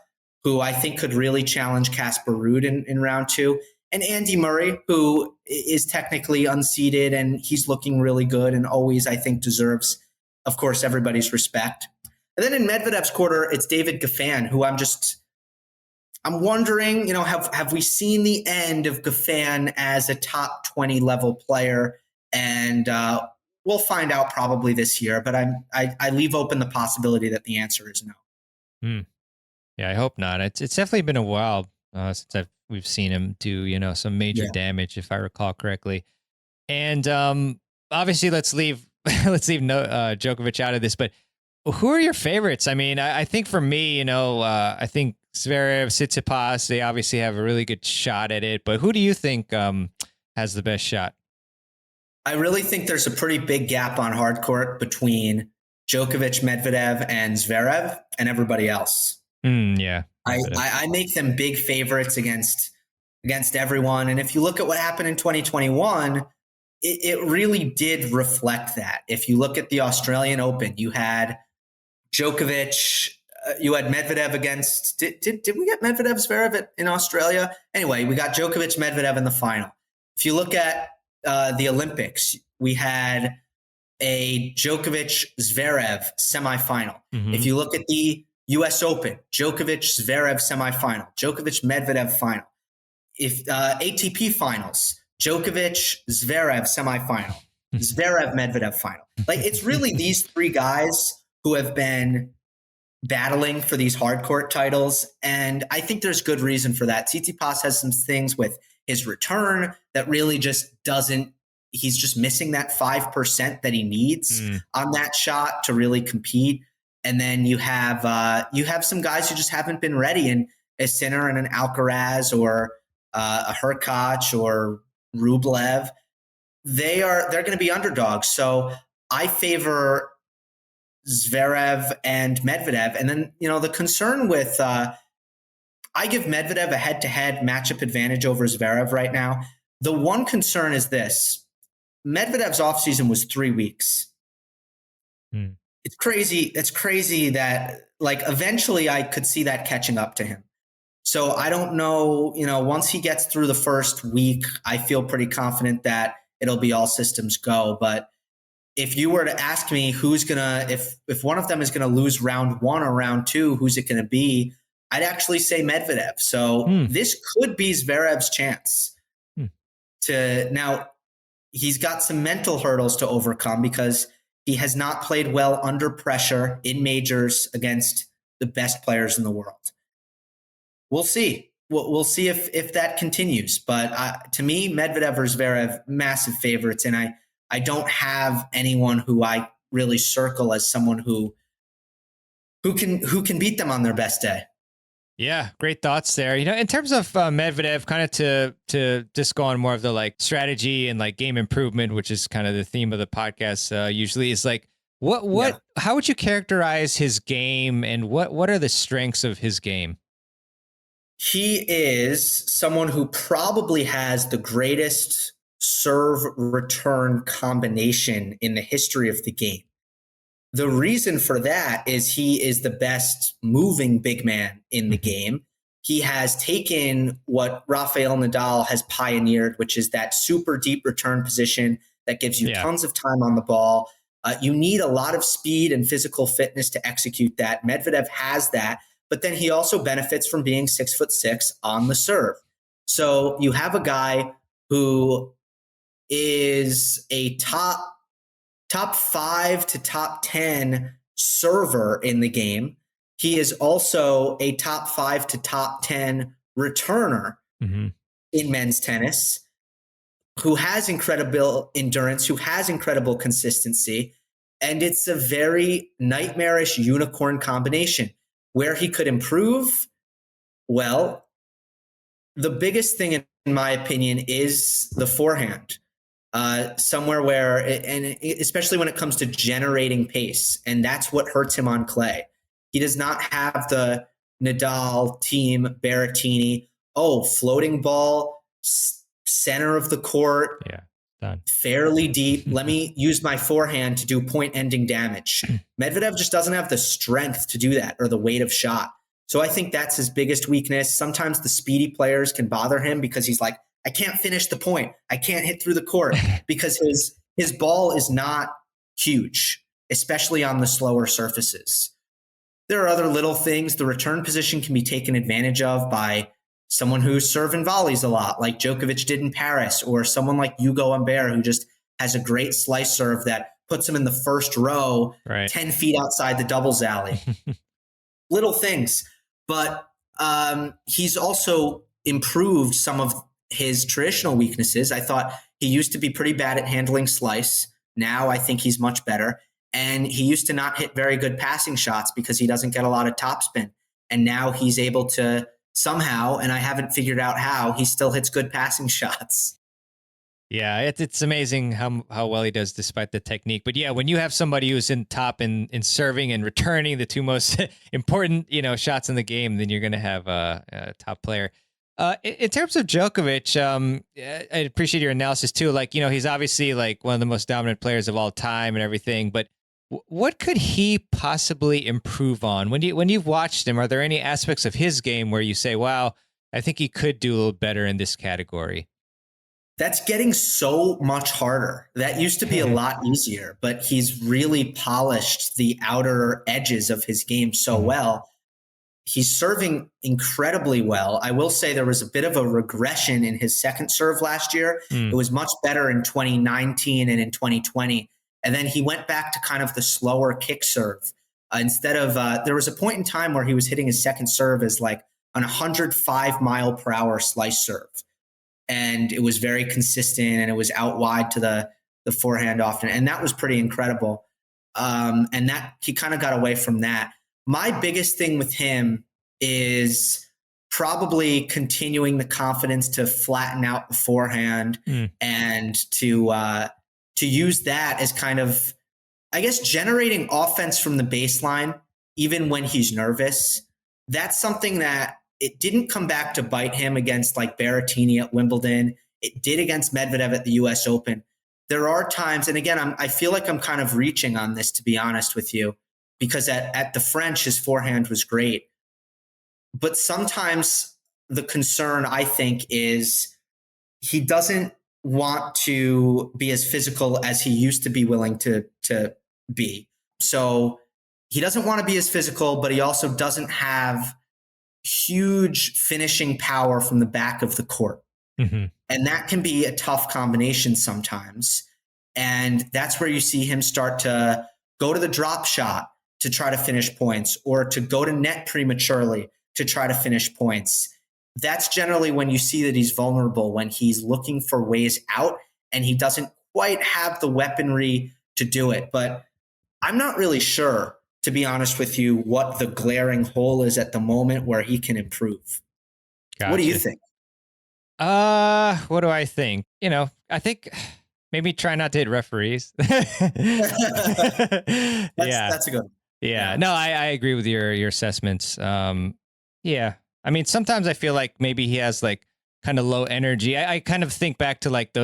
who I think could really challenge Casper Ruud in round 2. And Andy Murray, who is technically unseeded and he's looking really good and always, I think, deserves, of course, everybody's respect. And then in Medvedev's quarter, it's David Goffin, who I'm wondering, have we seen the end of Goffin as a top 20 level player? And we'll find out probably this year, but I leave open the possibility that the answer is no. Yeah, I hope not. It's definitely been a while since we've seen him do some major damage, if I recall correctly. And obviously, let's leave Djokovic out of this. But Who are your favorites? I mean, I think for me, I think Zverev, Tsitsipas, they obviously have a really good shot at it. But who do you think has the best shot? I really think there's a pretty big gap on hard court between Djokovic, Medvedev, and Zverev and everybody else. Yeah. I make them big favorites against everyone. And if you look at what happened in 2021, it really did reflect that. If you look at the Australian Open, you had Djokovic, you had Medvedev against. Did we get Medvedev Zverev in Australia? Anyway, we got Djokovic Medvedev in the final. If you look at the Olympics, we had a Djokovic Zverev semifinal. Mm-hmm. If you look at the U.S. Open, Djokovic Zverev semifinal, Djokovic Medvedev final. If ATP finals, Djokovic Zverev semifinal, Zverev Medvedev final. Like, it's really these three guys who have been battling for these hard court titles, and I think there's good reason for that. Tsitsipas has some things with his return that really just doesn't. He's just missing that 5% that he needs on that shot to really compete. And then you have some guys who just haven't been ready, and a Sinner and an Alcaraz or a Hurkacz or Rublev. They're going to be underdogs. So I favor Zverev and Medvedev. And then, the concern with I give Medvedev a head-to-head matchup advantage over Zverev right now. The one concern is this. Medvedev's offseason was 3 weeks. It's crazy. It's crazy that, eventually I could see that catching up to him. So I don't know, once he gets through the first week, I feel pretty confident that it'll be all systems go. But if you were to ask me if one of them is going to lose round one or round two, who's it going to be? I'd actually say Medvedev. So this could be Zverev's chance now. He's got some mental hurdles to overcome because he has not played well under pressure in majors against the best players in the world. We'll see. We'll see if that continues. But to me, Medvedev or Zverev, massive favorites. And I don't have anyone who I really circle as someone who can beat them on their best day. Yeah, great thoughts there. In terms of Medvedev, kind of to just go on more of the strategy and game improvement, which is kind of the theme of the podcast usually, is how would you characterize his game, and what are the strengths of his game? He is someone who probably has the greatest serve return combination in the history of the game. The reason for that is he is the best moving big man in the game. He has taken what Rafael Nadal has pioneered, which is that super deep return position that gives you tons of time on the ball. You need a lot of speed and physical fitness to execute that. Medvedev has that, but then he also benefits from being 6'6" on the serve. So you have a guy who is a top 5 to top 10 server in the game. He is also a top 5 to top 10 returner in men's tennis, who has incredible endurance, who has incredible consistency. And it's a very nightmarish unicorn combination. Where he could improve, well, the biggest thing, in my opinion, is the forehand. Somewhere where, and especially when it comes to generating pace, and that's what hurts him on clay. He does not have the Nadal team Berrettini. Floating ball, center of the court, done. Fairly deep. Let me use my forehand to do point-ending damage. Medvedev just doesn't have the strength to do that, or the weight of shot. So I think that's his biggest weakness. Sometimes the speedy players can bother him because he's like, I can't finish the point. I can't hit through the court, because his ball is not huge, especially on the slower surfaces. There are other little things. The return position can be taken advantage of by someone who's serving volleys a lot, like Djokovic did in Paris, or someone like Hugo Humbert, who just has a great slice serve that puts him in the first row, 10 feet outside the doubles alley. Little things. But he's also improved some of his traditional weaknesses. I thought he used to be pretty bad at handling slice. Now I think he's much better. And he used to not hit very good passing shots because he doesn't get a lot of topspin. And now he's able to somehow, and I haven't figured out how, he still hits good passing shots. Yeah, it's amazing how well he does despite the technique. But yeah, when you have somebody who's in top in serving and returning, the two most important shots in the game, then you're going to have a top player. In terms of Djokovic, I appreciate your analysis too. Like, he's obviously like one of the most dominant players of all time and everything. But what could he possibly improve on? When you've watched him, are there any aspects of his game where you say, "Wow, I think he could do a little better in this category"? That's getting so much harder. That used to be a lot easier, but he's really polished the outer edges of his game so well. He's serving incredibly well. I will say there was a bit of a regression in his second serve last year. It was much better in 2019 and in 2020. And then he went back to kind of the slower kick serve. Instead of, there was a point in time where he was hitting his second serve as like an 105 mile per hour slice serve. And it was very consistent, and it was out wide to the forehand often. And that was pretty incredible. And that he kind of got away from that. My biggest thing with him is probably continuing the confidence to flatten out the forehand and to use that as kind of, I guess, generating offense from the baseline, even when he's nervous. That's something that it didn't come back to bite him against like Berrettini at Wimbledon. It did against Medvedev at the US Open. There are times, and again, I feel like I'm kind of reaching on this, to be honest with you, because at the French, his forehand was great. But sometimes the concern, I think, is he doesn't want to be as physical as he used to be willing to be. So he doesn't want to be as physical, but he also doesn't have huge finishing power from the back of the court. And that can be a tough combination sometimes. And that's where you see him start to go to the drop shot to try to finish points, or to go to net prematurely to try to finish points. That's generally when you see that he's vulnerable, when he's looking for ways out and he doesn't quite have the weaponry to do it. But I'm not really sure, to be honest with you, what the glaring hole is at the moment where he can improve. Gotcha. What do you think? What do I think? I think maybe try not to hit referees. That's a good one. Yeah. No, I agree with your assessments. Yeah. I mean, sometimes I feel like maybe he has like kind of low energy. I kind of think back to like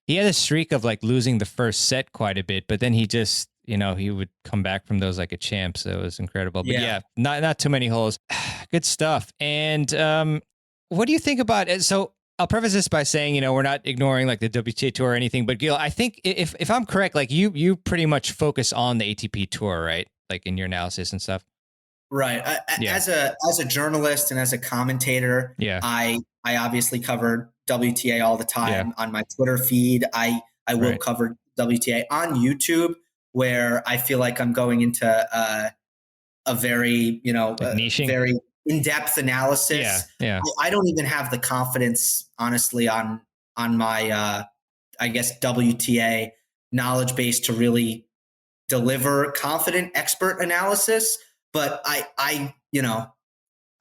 he had a streak of like losing the first set quite a bit, but then he just, he would come back from those like a champ. So it was incredible. But yeah, not too many holes. Good stuff. And what do you think about it? So I'll preface this by saying, we're not ignoring like the WTA Tour or anything, but Gill, I think if I'm correct, like you pretty much focus on the ATP Tour, right? Like in your analysis and stuff. Right. As a journalist and as a commentator, I obviously cover WTA all the time on my Twitter feed. I will cover WTA on YouTube, where I feel like I'm going into a very, very in-depth analysis. Yeah. I don't even have the confidence, honestly, on my, I guess, WTA knowledge base to really deliver confident expert analysis. But I'm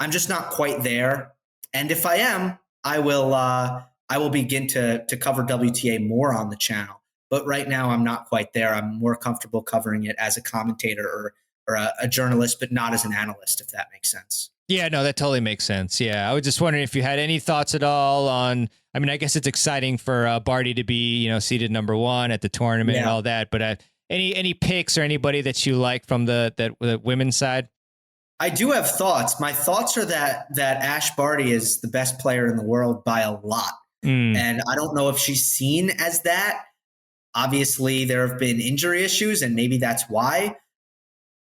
just not quite there. And if I am, I will begin to cover WTA more on the channel. But right now, I'm not quite there. I'm more comfortable covering it as a commentator or a journalist, but not as an analyst, if that makes sense. Yeah, no, that totally makes sense. Yeah, I was just wondering if you had any thoughts at all on. I mean, I guess it's exciting for Barty to be, seated number one at the tournament and all that. But any picks or anybody that you like from the women's side? I do have thoughts. My thoughts are that Ash Barty is the best player in the world by a lot, and I don't know if she's seen as that. Obviously, there have been injury issues, and maybe that's why.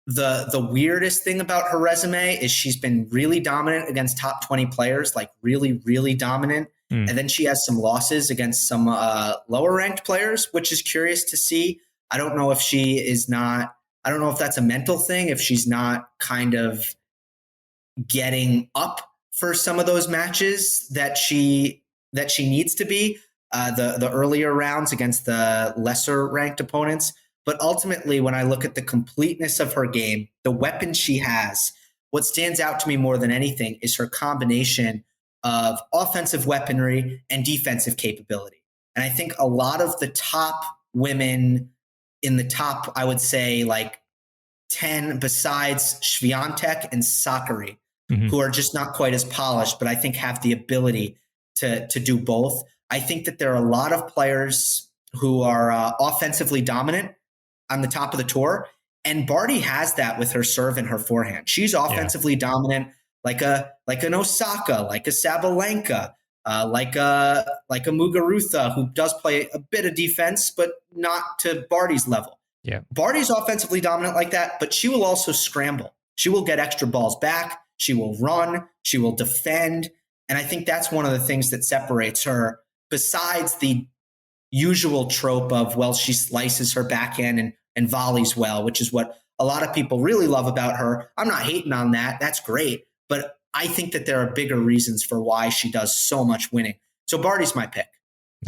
The weirdest thing about her resume is she's been really dominant against top 20 players, like really, really dominant. And then she has some losses against some lower ranked players, which is curious to see. I don't know if I don't know if that's a mental thing, if she's not kind of getting up for some of those matches that she needs to be, the earlier rounds against the lesser ranked opponents. But ultimately, when I look at the completeness of her game, the weapons she has, what stands out to me more than anything is her combination of offensive weaponry and defensive capability. And I think a lot of the top women in the top, I would say like 10 besides Swiatek and Sakari, who are just not quite as polished, but I think have the ability to do both. I think that there are a lot of players who are offensively dominant on the top of the tour. And Barty has that with her serve and her forehand. She's offensively dominant, like an Osaka, like a Sabalenka, like a Muguruza, who does play a bit of defense, but not to Barty's level. Yeah. Barty's offensively dominant like that, but she will also scramble. She will get extra balls back. She will run. She will defend. And I think that's one of the things that separates her, besides the usual trope of, well, she slices her backhand and volleys well, which is what a lot of people really love about her. I'm not hating on that. That's great. But I think that there are bigger reasons for why she does so much winning. So Barty's my pick.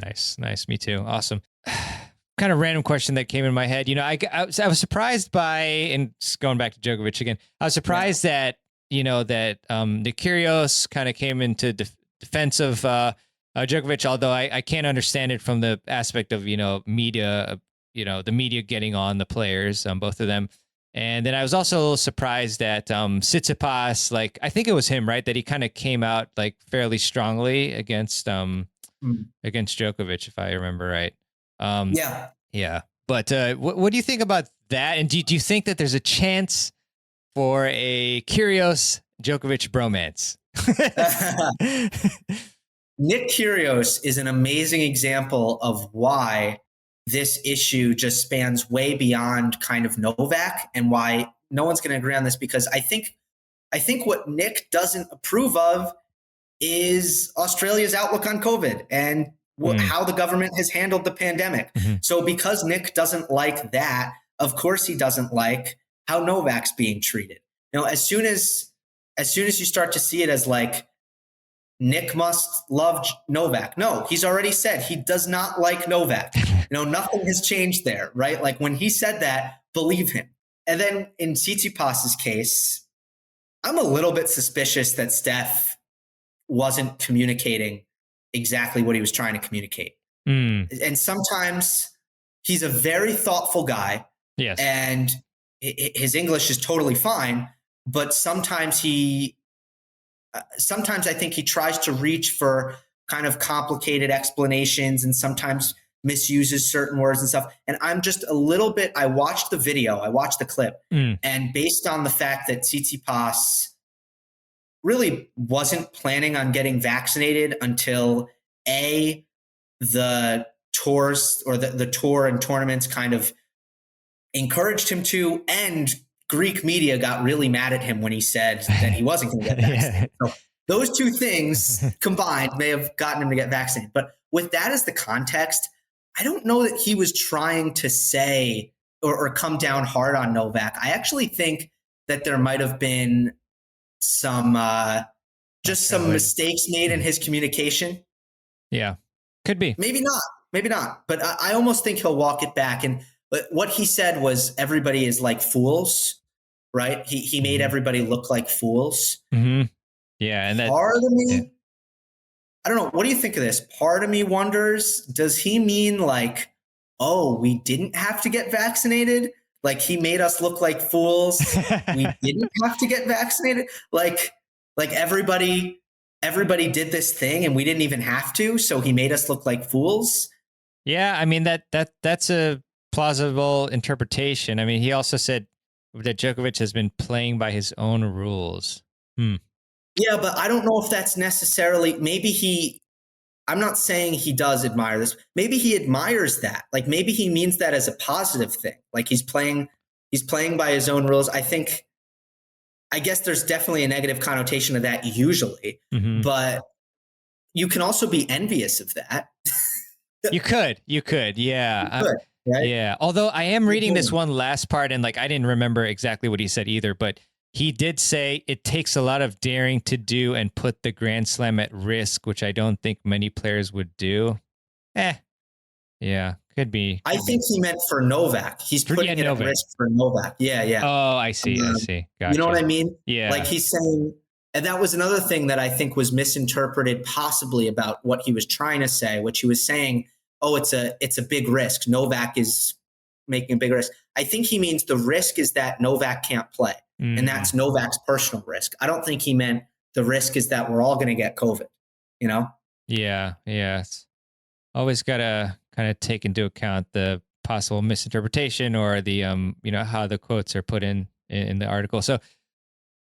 Nice. Me too. Awesome. Kind of random question that came in my head. I was surprised by, and going back to Djokovic again, I was surprised that, the Kyrgios kind of came into defense of Djokovic, although I can't understand it from the aspect of, media, the media getting on the players, both of them. And then I was also a little surprised that Tsitsipas, like, I think it was him, right? That he kind of came out like fairly strongly against Djokovic, if I remember right. Yeah. But what do you think about that? And do you think that there's a chance for a Kyrgios Djokovic bromance? Nick Kyrgios is an amazing example of why this issue just spans way beyond kind of Novak, and why no one's going to agree on this, because I think what Nick doesn't approve of is Australia's outlook on COVID and how the government has handled the pandemic. So because Nick doesn't like that, of course he doesn't like how Novak's being treated. As soon as you start to see it as like, Nick must love Novak. No, he's already said he does not like Novak. Nothing has changed there, right? Like when he said that, believe him. And then in Tsitsipas's case, I'm a little bit suspicious that Steph wasn't communicating exactly what he was trying to communicate. And sometimes he's a very thoughtful guy. Yes. And his English is totally fine, but sometimes I think he tries to reach for kind of complicated explanations and sometimes misuses certain words and stuff. And I'm just a little bit, I watched the video, I watched the clip, and based on the fact that Tsitsipas really wasn't planning on getting vaccinated until the tours or the tour and tournaments kind of encouraged him to, and Greek media got really mad at him when he said that he wasn't going to get vaccinated. So those two things combined may have gotten him to get vaccinated. But with that as the context, I don't know that he was trying to say or come down hard on Novak. I actually think that there might have been some mistakes made in his communication. Yeah, could be. Maybe not. But I almost think he'll walk it back. But what he said was everybody is like fools, right? He made everybody look like fools. Yeah, and that part of me, I don't know. What do you think of this? Part of me wonders, does he mean like, oh, we didn't have to get vaccinated? Like he made us look like fools. We didn't have to get vaccinated. Like everybody did this thing and we didn't even have to. So he made us look like fools. Yeah, I mean that's a plausible interpretation. I mean, he also said that Djokovic has been playing by his own rules. Yeah, but I don't know if that's necessarily, I'm not saying he does admire this. Maybe he admires that. Like maybe he means that as a positive thing. Like he's playing by his own rules. I guess there's definitely a negative connotation of that usually, but you can also be envious of that. You could, yeah. You could, right? Yeah. Although I am reading this one last part and like, I didn't remember exactly what he said either, but he did say it takes a lot of daring to do and put the Grand Slam at risk, which I don't think many players would do. Yeah, Could be. I think he meant for Novak. He's putting it at Novak. risk for Novak. Yeah, yeah. Oh, I see. I see. Gotcha. You know what I mean? Yeah. Like he's saying, and that was another thing that I think was misinterpreted possibly about what he was trying to say, which he was saying, oh, it's a big risk. Novak is making a big risk. I think he means the risk is that Novak can't play. And that's Novak's personal risk. I don't think he meant the risk is that we're all going to get COVID, you know? Yeah. Yeah. It's always got to kind of take into account the possible misinterpretation or the, how the quotes are put in the article. So,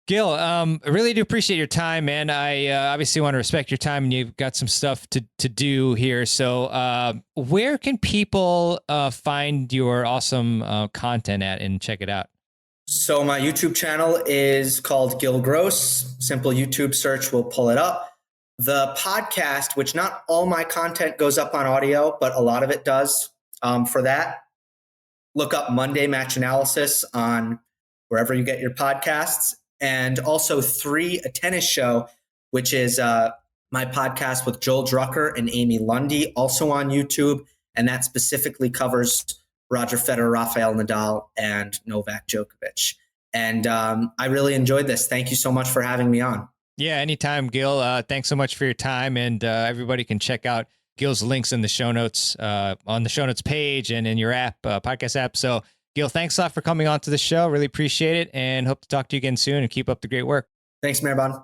Gill, I really do appreciate your time, man. I obviously want to respect your time, and you've got some stuff to do here. So where can people find your awesome content at and check it out? So my YouTube channel is called Gill Gross. Simple YouTube search will pull it up. The podcast, which not all my content goes up on audio, but a lot of it does. For that, look up Monday Match Analysis on wherever you get your podcasts. And also a Tennis Show, which is my podcast with Joel Drucker and Amy Lundy, also on YouTube. And that specifically covers Roger Federer, Rafael Nadal, and Novak Djokovic. And I really enjoyed this. Thank you so much for having me on. Yeah, anytime, Gill. Thanks so much for your time. And everybody can check out Gill's links in the show notes, on the show notes page and in your app, podcast app. So, Gill, thanks a lot for coming on to the show. Really appreciate it, and hope to talk to you again soon, and keep up the great work. Thanks, Mirban.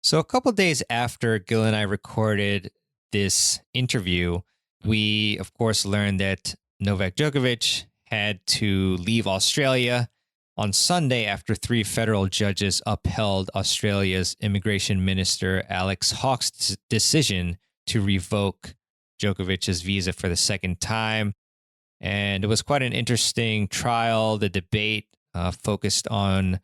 So a couple days after Gill and I recorded this interview, we, of course, learned that Novak Djokovic had to leave Australia on Sunday after 3 federal judges upheld Australia's Immigration Minister Alex Hawke's decision to revoke Djokovic's visa for the second time. And it was quite an interesting trial. The debate focused on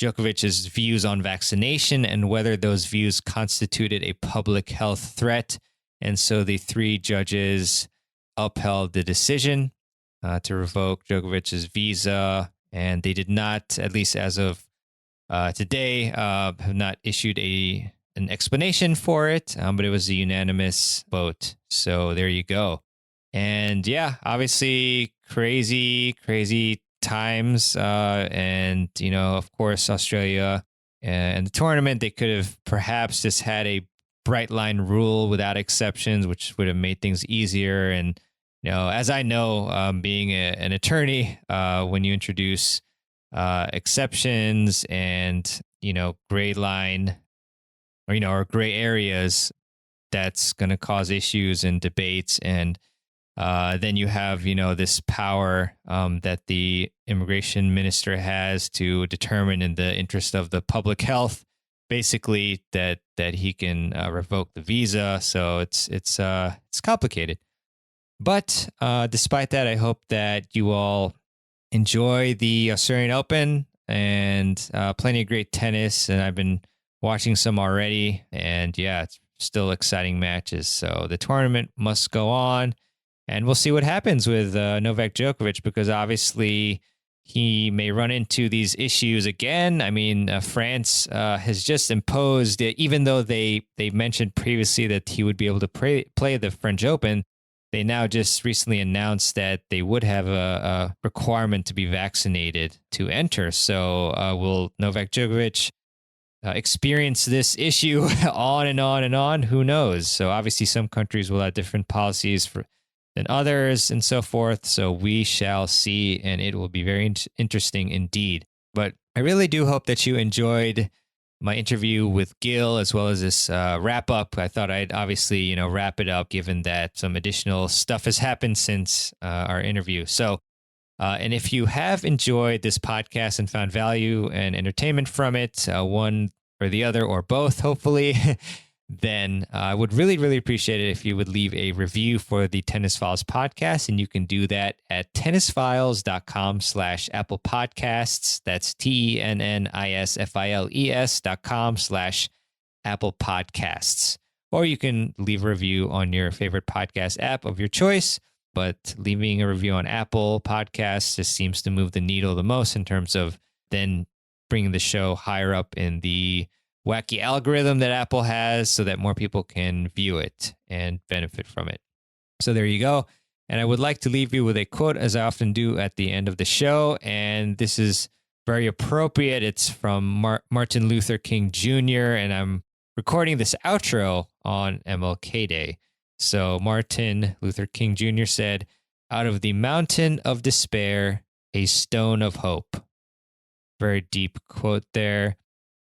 Djokovic's views on vaccination and whether those views constituted a public health threat. And so the 3 judges upheld the decision to revoke Djokovic's visa. And they did not, at least as of today, have not issued an explanation for it, but it was a unanimous vote. So there you go. And yeah, obviously crazy times. And, of course, Australia and the tournament, they could have perhaps just had a bright line rule without exceptions, which would have made things easier. And, as I know, being an attorney, when you introduce exceptions and, gray line or gray areas, that's going to cause issues and debates. And then you have, this power that the immigration minister has to determine in the interest of the public health, basically that he can revoke the visa. So it's complicated. But despite that, I hope that you all enjoy the Australian Open and plenty of great tennis. And I've been watching some already. And yeah, it's still exciting matches. So the tournament must go on. And we'll see what happens with Novak Djokovic, because obviously he may run into these issues again. I mean, France has just imposed, even though they mentioned previously that he would be able to play the French Open, they now just recently announced that they would have a requirement to be vaccinated to enter. So will Novak Djokovic experience this issue on and on and on? Who knows? So obviously some countries will have different policies than others and so forth. So we shall see, and it will be very interesting indeed. But I really do hope that you enjoyed my interview with Gill, as well as this wrap up. I thought I'd obviously, wrap it up, given that some additional stuff has happened since our interview. So, and if you have enjoyed this podcast and found value and entertainment from it, one or the other or both, hopefully, then I would really, really appreciate it if you would leave a review for the Tennis Files podcast. And you can do that at tennisfiles.com/Apple Podcasts. That's TENNISFILES.com/Apple Podcasts. Or you can leave a review on your favorite podcast app of your choice. But leaving a review on Apple Podcasts just seems to move the needle the most in terms of then bringing the show higher up in the wacky algorithm that Apple has, so that more people can view it and benefit from it. So there you go. And I would like to leave you with a quote, as I often do at the end of the show. And this is very appropriate. It's from Martin Luther King Jr., and I'm recording this outro on MLK Day. So Martin Luther King Jr. said, "Out of the mountain of despair, a stone of hope." Very deep quote there.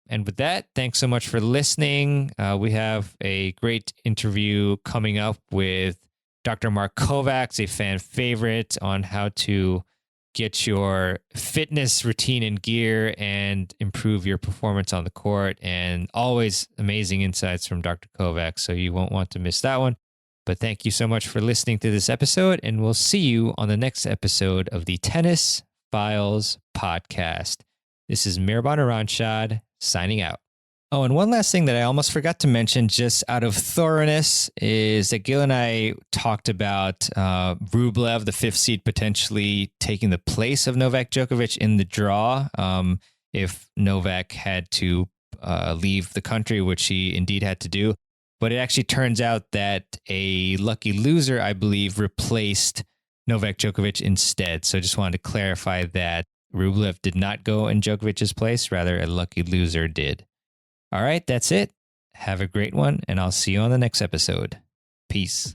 And with that, thanks so much for listening. We have a great interview coming up with Dr. Mark Kovacs, a fan favorite, on how to get your fitness routine in gear and improve your performance on the court. And always amazing insights from Dr. Kovacs, so you won't want to miss that one. But thank you so much for listening to this episode, and we'll see you on the next episode of the Tennis Files podcast. This is Mirban Aranshad signing out. Oh, and one last thing that I almost forgot to mention, just out of thoroughness, is that Gill and I talked about Rublev, the fifth seed, potentially taking the place of Novak Djokovic in the draw if Novak had to leave the country, which he indeed had to do. But it actually turns out that a lucky loser, I believe, replaced Novak Djokovic instead. So I just wanted to clarify that Rublev did not go in Djokovic's place, rather a lucky loser did. All right, that's it. Have a great one, and I'll see you on the next episode. Peace.